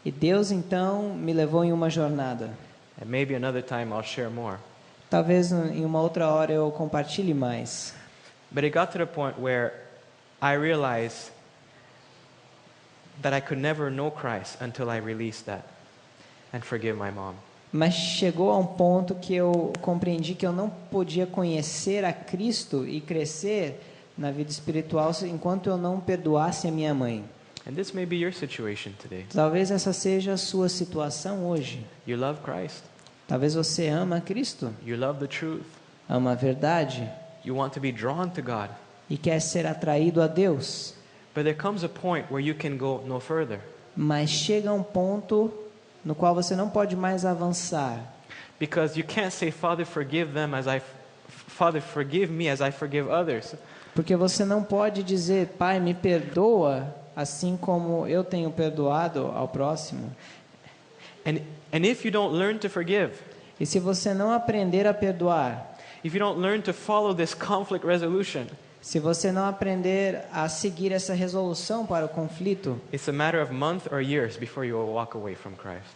Speaker 1: E Deus então me levou em uma jornada.
Speaker 2: and maybe another time I'll share more.
Speaker 1: Talvez em uma outra hora eu compartilhe mais.
Speaker 2: But it got to the point where I realized that I could never know Christ until I released that and forgive my mom.
Speaker 1: Mas chegou a um ponto que eu compreendi que eu não podia conhecer a Cristo e crescer na vida espiritual enquanto eu não perdoasse a minha mãe.
Speaker 2: And this may be your situation today.
Speaker 1: Talvez essa seja a sua situação hoje.
Speaker 2: You love Christ.
Speaker 1: Talvez você ama Cristo,
Speaker 2: You love the truth.
Speaker 1: ama a verdade
Speaker 2: You want to be drawn to God.
Speaker 1: e quer ser atraído a Deus.
Speaker 2: But there comes a point where you can go no further.
Speaker 1: Mas chega um ponto no qual você não pode mais avançar.
Speaker 2: Because you can't say, Father, forgive them as Father, forgive me as I forgive others.
Speaker 1: Porque você não pode dizer, Pai, me perdoa, assim como eu tenho perdoado ao próximo.
Speaker 2: And if you don't learn to forgive,
Speaker 1: E se você não aprender a perdoar,
Speaker 2: if you don't learn to follow this conflict resolution,
Speaker 1: se você não aprender a seguir essa resolução para o conflito,
Speaker 2: it's a matter of months or years before you will walk away from Christ.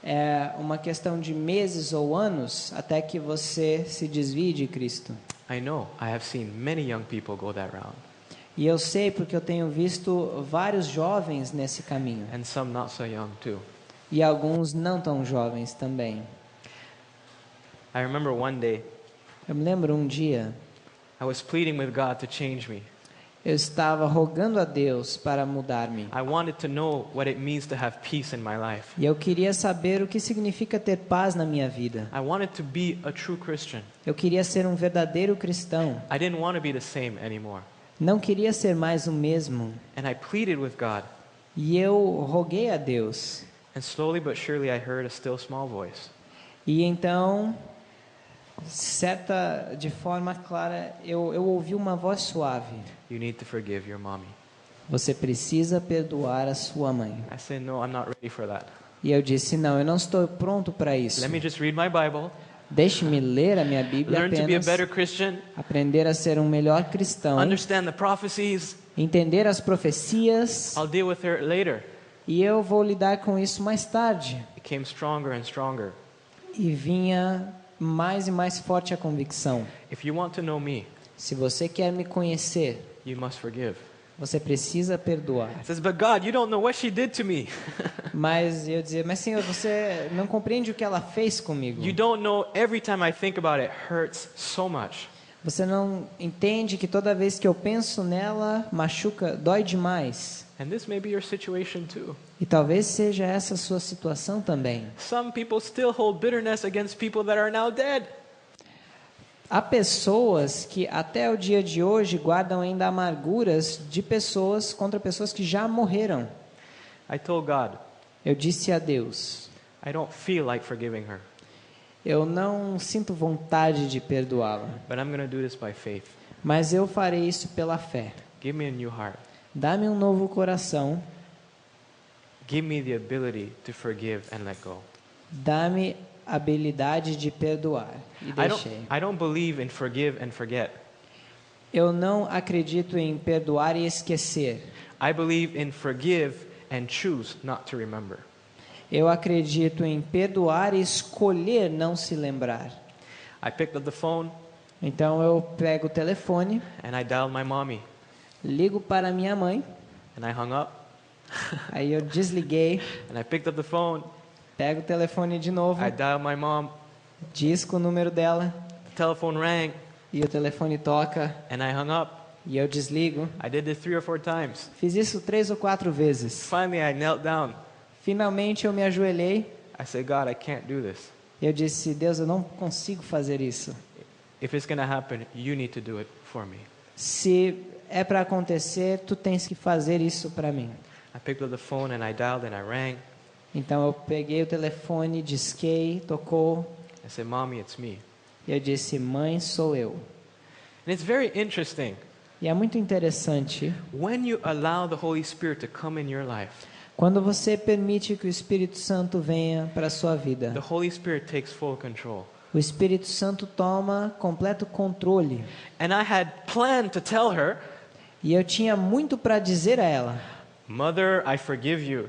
Speaker 1: é uma questão de meses ou anos até que você se desvie de Cristo.
Speaker 2: I know. I have seen many young people go that route,
Speaker 1: E eu sei porque eu tenho visto vários jovens nesse caminho.
Speaker 2: and some not so young too.
Speaker 1: E alguns não tão jovens também.
Speaker 2: I remember one day
Speaker 1: Eu me lembro um dia,
Speaker 2: I was pleading with God to change me.
Speaker 1: eu estava rogando a Deus para mudar-me.
Speaker 2: I wanted to know what it means to have peace in my life.
Speaker 1: E eu queria saber o que significa ter paz na minha vida.
Speaker 2: I wanted to be a true Christian.
Speaker 1: Eu queria ser um verdadeiro cristão.
Speaker 2: I didn't want to be the same anymore.
Speaker 1: Não queria ser mais o mesmo.
Speaker 2: And I pleaded with God.
Speaker 1: E eu roguei a Deus.
Speaker 2: And slowly but surely I heard a still small voice.
Speaker 1: E então, de forma clara, eu ouvi uma voz suave.
Speaker 2: You need to forgive your mommy.
Speaker 1: Você precisa perdoar a sua mãe.
Speaker 2: I said, no, I'm not ready for that.
Speaker 1: E eu disse, não, eu não estou pronto para isso.
Speaker 2: Let me just read my Bible,
Speaker 1: Deixe-me ler a minha Bíblia
Speaker 2: learn to be a
Speaker 1: apenas,
Speaker 2: better Christian,
Speaker 1: aprender a ser um melhor cristão,
Speaker 2: understand the prophecies.
Speaker 1: entender as profecias,
Speaker 2: I'll deal with her later.
Speaker 1: e eu vou lidar com isso mais tarde.
Speaker 2: It came stronger and stronger.
Speaker 1: E vinha mais e mais forte a convicção.
Speaker 2: If you want to know me,
Speaker 1: Se você quer me conhecer,
Speaker 2: you must forgive.
Speaker 1: você precisa perdoar.
Speaker 2: I says, but God, you don't know what she did to me.
Speaker 1: Mas eu dizia, mas Senhor, você não compreende o que ela fez comigo.
Speaker 2: You don't know every time I think about it hurts so much.
Speaker 1: Você não entende que toda vez que eu penso nela, machuca, dói demais.
Speaker 2: And this may be your situation too.
Speaker 1: E talvez seja essa a sua situação também.
Speaker 2: Some people still hold bitterness against people that are now dead.
Speaker 1: Há pessoas que até o dia de hoje guardam ainda amarguras de pessoas contra pessoas que já morreram.
Speaker 2: I told God,
Speaker 1: Eu disse a Deus,
Speaker 2: I don't feel like forgiving her,
Speaker 1: eu não sinto vontade de perdoá-la,
Speaker 2: but I'm going to do this by faith.
Speaker 1: mas eu farei isso pela fé.
Speaker 2: Give me a new heart.
Speaker 1: Dá-me um novo coração,
Speaker 2: Give me the ability to forgive and let go.
Speaker 1: dá-me a habilidade de perdoar. E deixei.
Speaker 2: I don't believe in forgive and forget.
Speaker 1: Eu não acredito em perdoar e esquecer.
Speaker 2: I believe in forgive and choose not to remember.
Speaker 1: Eu acredito em perdoar e escolher não se lembrar.
Speaker 2: I picked up the phone
Speaker 1: Então eu pego o telefone,
Speaker 2: and I dialed my mommy.
Speaker 1: ligo para minha mãe
Speaker 2: And I hung up,
Speaker 1: Aí eu desliguei,
Speaker 2: and I picked up the phone.
Speaker 1: pego o telefone de novo,
Speaker 2: I dialed my mom.
Speaker 1: disco o número dela,
Speaker 2: The telephone rang,
Speaker 1: e o telefone toca,
Speaker 2: and I hung up.
Speaker 1: e eu desligo.
Speaker 2: I did this 3 or 4 times.
Speaker 1: Fiz isso 3 ou 4 vezes.
Speaker 2: Finally, I knelt down.
Speaker 1: Finalmente eu me ajoelhei
Speaker 2: I said, God, I can't do this.
Speaker 1: e eu disse, Deus, eu não consigo fazer isso.
Speaker 2: If it's going to happen, you need to do it for me.
Speaker 1: Se é para acontecer, tu tens que fazer isso para mim.
Speaker 2: I picked up the phone and I dialed and I rang.
Speaker 1: Então eu peguei o telefone, disquei, tocou,
Speaker 2: I said, Mommy, it's me.
Speaker 1: e eu disse, mãe, sou eu.
Speaker 2: And it's very interesting.
Speaker 1: E é muito interessante,
Speaker 2: When you allow the Holy Spirit to come in your life,
Speaker 1: quando você permite que o Espírito Santo venha para a sua vida.
Speaker 2: the Holy Spirit takes full control.
Speaker 1: O Espírito Santo toma completo controle.
Speaker 2: And I had planned to tell her,
Speaker 1: E eu tinha muito para dizer a ela.
Speaker 2: Mother, I forgive you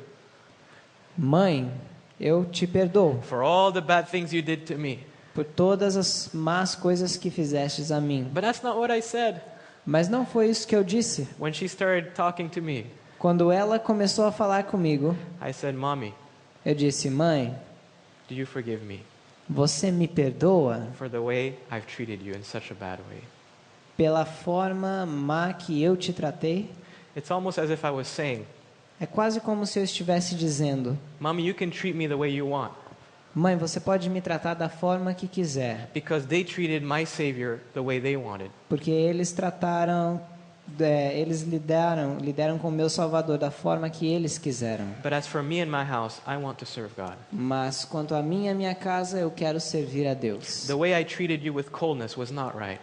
Speaker 1: Mãe, eu te perdoo
Speaker 2: for all the bad things you did to me.
Speaker 1: por todas as más coisas que fizestes a mim.
Speaker 2: But that's not what I said.
Speaker 1: Mas não foi isso que eu disse.
Speaker 2: When she started talking to me,
Speaker 1: Quando ela começou a falar comigo,
Speaker 2: I said, Mommy,
Speaker 1: eu disse, mãe,
Speaker 2: do you forgive me
Speaker 1: você me perdoa
Speaker 2: for the way I've treated you in such a bad way?
Speaker 1: pela forma má que eu te tratei?
Speaker 2: It's almost as if I was saying,
Speaker 1: É quase como se eu estivesse dizendo,
Speaker 2: Mommy, you can treat me the way you want,
Speaker 1: mãe, você pode me tratar da forma que quiser.
Speaker 2: because they treated my Savior the way they wanted.
Speaker 1: Porque eles trataram, eles lidaram com o meu Salvador da forma que eles quiseram.
Speaker 2: But as for me and my house, I want to serve God.
Speaker 1: Mas quanto a mim e a minha casa, eu quero servir a Deus.
Speaker 2: The way I treated you with coldness was not right.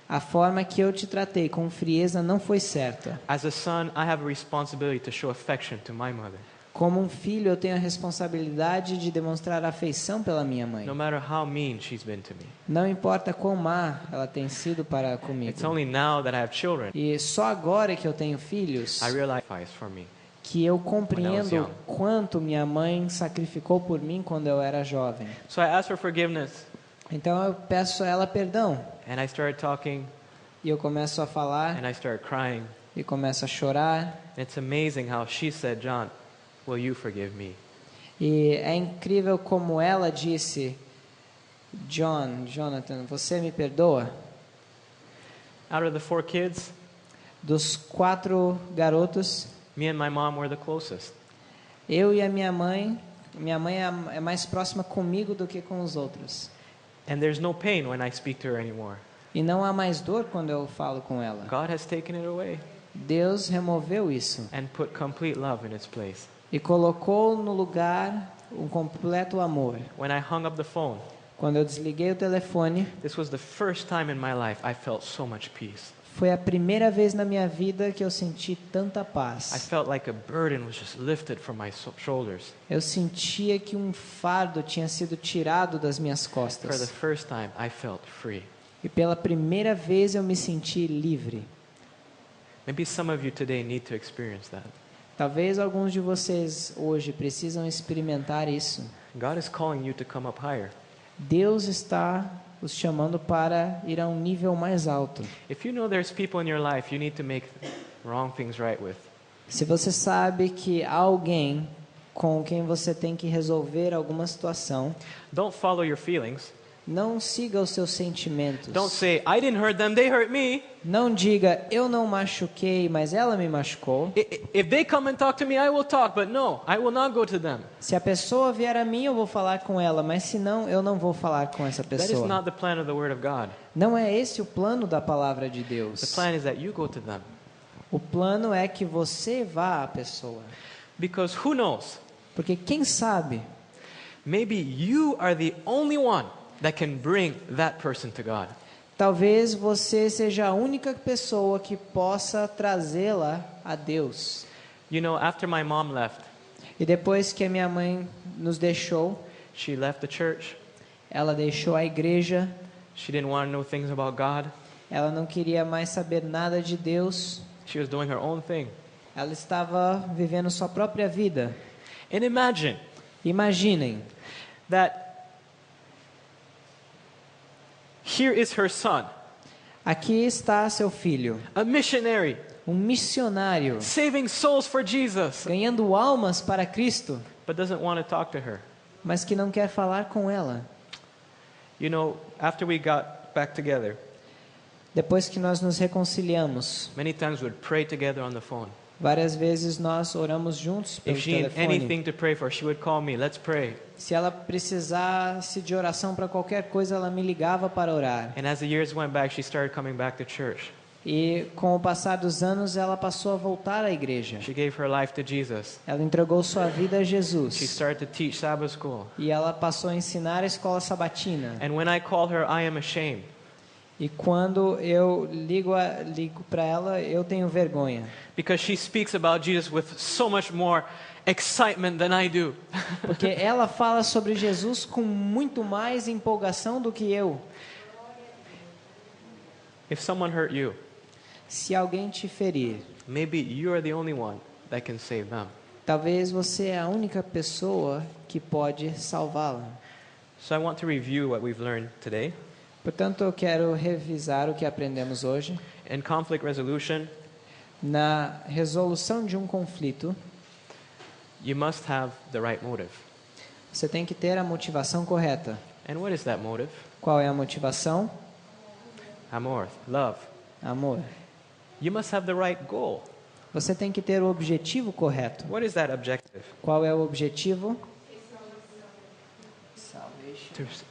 Speaker 1: A forma que eu te tratei com frieza não foi certa.
Speaker 2: As a son, I have a responsibility to show affection to my mother,
Speaker 1: Como um filho, eu tenho a responsabilidade de demonstrar afeição pela minha mãe.
Speaker 2: no matter how mean she's been to me.
Speaker 1: Não importa quão má ela tem sido para comigo.
Speaker 2: It's only now that I have children,
Speaker 1: E só agora que eu tenho filhos
Speaker 2: I realize it's for me.
Speaker 1: que eu
Speaker 2: When I was
Speaker 1: compreendo
Speaker 2: young.
Speaker 1: quanto minha mãe sacrificou por mim quando eu era jovem.
Speaker 2: So I asked for forgiveness,
Speaker 1: Então eu peço a ela perdão.
Speaker 2: and I started talking,
Speaker 1: E eu começo a falar
Speaker 2: and I started crying.
Speaker 1: e começo a chorar.
Speaker 2: And it's amazing how she said, John, will you forgive me?
Speaker 1: E é incrível como ela disse, Jonathan, você me perdoa?
Speaker 2: Out of the 4 kids,
Speaker 1: Dos 4 garotos,
Speaker 2: me and my mom were the closest.
Speaker 1: eu e a minha mãe é mais próxima comigo do que com os outros.
Speaker 2: And there's no pain when I speak to her anymore.
Speaker 1: E não há mais dor quando eu falo com ela.
Speaker 2: God has taken it away
Speaker 1: Deus removeu isso
Speaker 2: and put complete love in its place.
Speaker 1: e colocou no lugar um completo amor.
Speaker 2: When I hung up the phone,
Speaker 1: Quando eu desliguei o telefone,
Speaker 2: this was the first time in my life I felt so much peace.
Speaker 1: foi a primeira vez na minha vida que eu senti tanta
Speaker 2: I
Speaker 1: paz.
Speaker 2: felt like a burden was just lifted from my shoulders.
Speaker 1: Eu sentia que um fardo tinha sido tirado das minhas
Speaker 2: For the
Speaker 1: costas.
Speaker 2: first time, I felt free.
Speaker 1: E pela primeira vez eu me senti livre.
Speaker 2: Maybe some of you today need to experience that.
Speaker 1: Talvez alguns de vocês hoje precisam experimentar isso.
Speaker 2: God is calling you to come up higher.
Speaker 1: Deus está os chamando para ir a um nível mais alto.
Speaker 2: If you know there's people in your life you need to make wrong things right with,
Speaker 1: Se você sabe que há alguém com quem você tem que resolver alguma situação,
Speaker 2: don't follow your feelings.
Speaker 1: não siga os seus sentimentos.
Speaker 2: Don't say, I didn't hurt them, they hurt me.
Speaker 1: Não diga, eu não machuquei, mas ela me machucou.
Speaker 2: If they come and talk to me, I will talk, but no, I will not go to them.
Speaker 1: Se a pessoa vier a mim, eu vou falar com ela, mas se não, eu não vou falar com essa
Speaker 2: That is
Speaker 1: pessoa.
Speaker 2: not the plan of the Word of God.
Speaker 1: Não é esse o plano da palavra de
Speaker 2: The
Speaker 1: Deus.
Speaker 2: plan is that you go to them.
Speaker 1: O plano é que você vá à pessoa.
Speaker 2: Because who knows?
Speaker 1: Porque quem sabe,
Speaker 2: Maybe you are the only one that can bring that person to God.
Speaker 1: talvez você seja a única pessoa que possa trazê-la a Deus.
Speaker 2: You know, after my mom left,
Speaker 1: E depois que a minha mãe nos deixou,
Speaker 2: she left the church.
Speaker 1: ela deixou a igreja,
Speaker 2: She didn't want to know things about God.
Speaker 1: ela não queria mais saber nada de Deus,
Speaker 2: She was doing her own thing.
Speaker 1: ela estava vivendo sua própria vida.
Speaker 2: And imagine
Speaker 1: Imaginem,
Speaker 2: that here is her son,
Speaker 1: aqui está seu filho,
Speaker 2: a missionary,
Speaker 1: um missionário,
Speaker 2: saving souls for Jesus,
Speaker 1: ganhando almas para Cristo,
Speaker 2: but doesn't want to talk to her.
Speaker 1: mas que não quer falar com ela.
Speaker 2: You know, after we got back together,
Speaker 1: Depois que nós nos reconciliamos,
Speaker 2: many times we'd pray together on the phone.
Speaker 1: várias vezes nós oramos juntos pelo
Speaker 2: If she had
Speaker 1: telefone.
Speaker 2: anything to pray for, she would call me, let's pray.
Speaker 1: Se ela precisasse de oração para qualquer coisa, ela me ligava para orar.
Speaker 2: And as the years went back, she started coming back to church.
Speaker 1: E com o passar dos anos, ela passou a voltar à igreja.
Speaker 2: She gave her life to Jesus.
Speaker 1: Ela entregou sua vida a
Speaker 2: She
Speaker 1: Jesus.
Speaker 2: started to teach Sabbath school.
Speaker 1: E ela passou a ensinar a escola sabatina.
Speaker 2: And when I call her, I am ashamed.
Speaker 1: E quando eu ligo para ela, eu tenho vergonha.
Speaker 2: Because she speaks about Jesus with so much more excitement than I do.
Speaker 1: Porque ela fala sobre Jesus com muito mais empolgação do que eu.
Speaker 2: If someone hurt you,
Speaker 1: Se alguém te ferir,
Speaker 2: maybe you are the only one that can save them.
Speaker 1: talvez você é a única pessoa que pode salvá-la.
Speaker 2: So I want to review what we've learned today.
Speaker 1: Portanto, eu quero revisar o que aprendemos hoje.
Speaker 2: In conflict resolution,
Speaker 1: Na resolução de um conflito,
Speaker 2: you must have the right motive.
Speaker 1: você tem que ter a motivação correta.
Speaker 2: And what is that motive?
Speaker 1: Qual é a motivação?
Speaker 2: Amor, love.
Speaker 1: Amor.
Speaker 2: You must have the right goal.
Speaker 1: Você tem que ter o objetivo correto.
Speaker 2: What is that objective?
Speaker 1: Qual é o objetivo?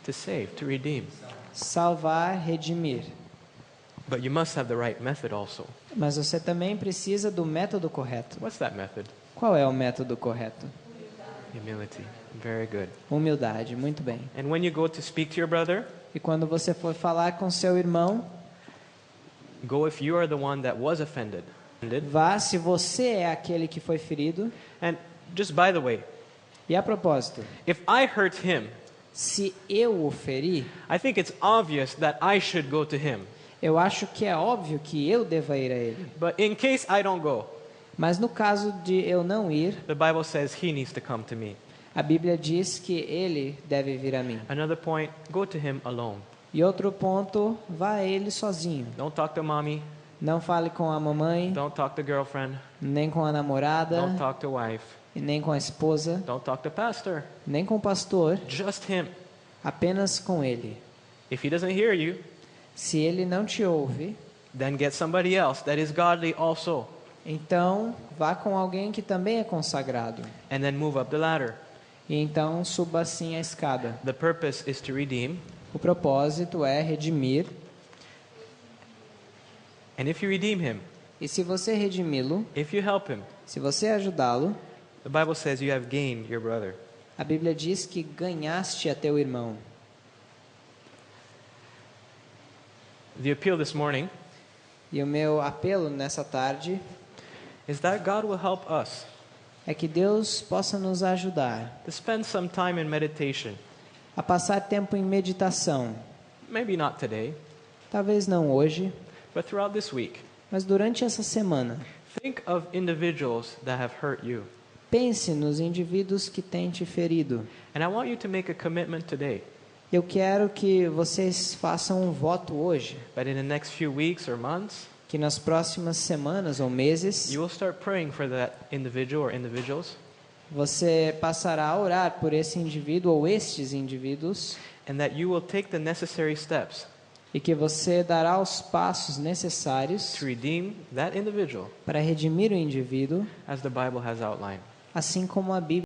Speaker 2: To save, to redeem.
Speaker 1: Salvar, redimir.
Speaker 2: But you must have the right method also.
Speaker 1: Mas você também precisa do método correto.
Speaker 2: What's that method?
Speaker 1: Qual é o método correto?
Speaker 2: Humility. Very good.
Speaker 1: Humildade, muito bem.
Speaker 2: And when you go to speak to your brother,
Speaker 1: E quando você for falar com seu irmão,
Speaker 2: go if you are the one that was offended.
Speaker 1: vá se você é aquele que foi ferido.
Speaker 2: And just by the way,
Speaker 1: E a propósito,
Speaker 2: if I hurt him,
Speaker 1: se eu o feri,
Speaker 2: I think it's obvious that I should go to him.
Speaker 1: eu acho que é óbvio que eu deva ir a ele.
Speaker 2: But in case I don't go,
Speaker 1: Mas no caso de eu não ir,
Speaker 2: the Bible says he needs to come to me.
Speaker 1: a Bíblia diz que ele deve vir a mim.
Speaker 2: Another point, go to him alone.
Speaker 1: E outro ponto, vá a ele sozinho.
Speaker 2: Don't talk to mommy,
Speaker 1: Não fale com a mamãe,
Speaker 2: don't talk to girlfriend,
Speaker 1: nem com a namorada,
Speaker 2: don't talk to wife,
Speaker 1: e nem com a esposa,
Speaker 2: don't talk to pastor.
Speaker 1: nem com o pastor,
Speaker 2: Just him.
Speaker 1: apenas com ele.
Speaker 2: If he doesn't hear you,
Speaker 1: Se ele não te ouve,
Speaker 2: then get somebody else that is godly also,
Speaker 1: então vá com alguém que também é consagrado.
Speaker 2: and then move up the ladder.
Speaker 1: E então suba assim a escada.
Speaker 2: The purpose is to redeem,
Speaker 1: O propósito é redimir.
Speaker 2: and if you redeem him,
Speaker 1: E se você redimi-lo,
Speaker 2: if you help him,
Speaker 1: se você ajudá-lo,
Speaker 2: the Bible says you have gained your brother.
Speaker 1: a Bíblia diz que ganhaste a teu irmão.
Speaker 2: The appeal this morning
Speaker 1: E o meu apelo nessa tarde
Speaker 2: is that God will help us
Speaker 1: é que Deus possa nos ajudar
Speaker 2: to spend some time in meditation.
Speaker 1: a passar tempo em meditação.
Speaker 2: Maybe not today,
Speaker 1: Talvez não hoje,
Speaker 2: but throughout this week.
Speaker 1: mas durante essa semana.
Speaker 2: Think of individuals that have hurt you.
Speaker 1: Pense nos indivíduos que têm te ferido.
Speaker 2: And I want you to make a commitment today,
Speaker 1: Eu quero que vocês façam um voto hoje,
Speaker 2: that in the next few weeks or months,
Speaker 1: que nas próximas semanas ou meses
Speaker 2: you will start praying for that individual or individuals,
Speaker 1: você passará a orar por esse indivíduo ou estes indivíduos
Speaker 2: and that you will take the necessary steps
Speaker 1: e que você dará os passos necessários
Speaker 2: to redeem that individual
Speaker 1: para redimir o indivíduo,
Speaker 2: as the Bible has outlined.
Speaker 1: assim como a Bíblia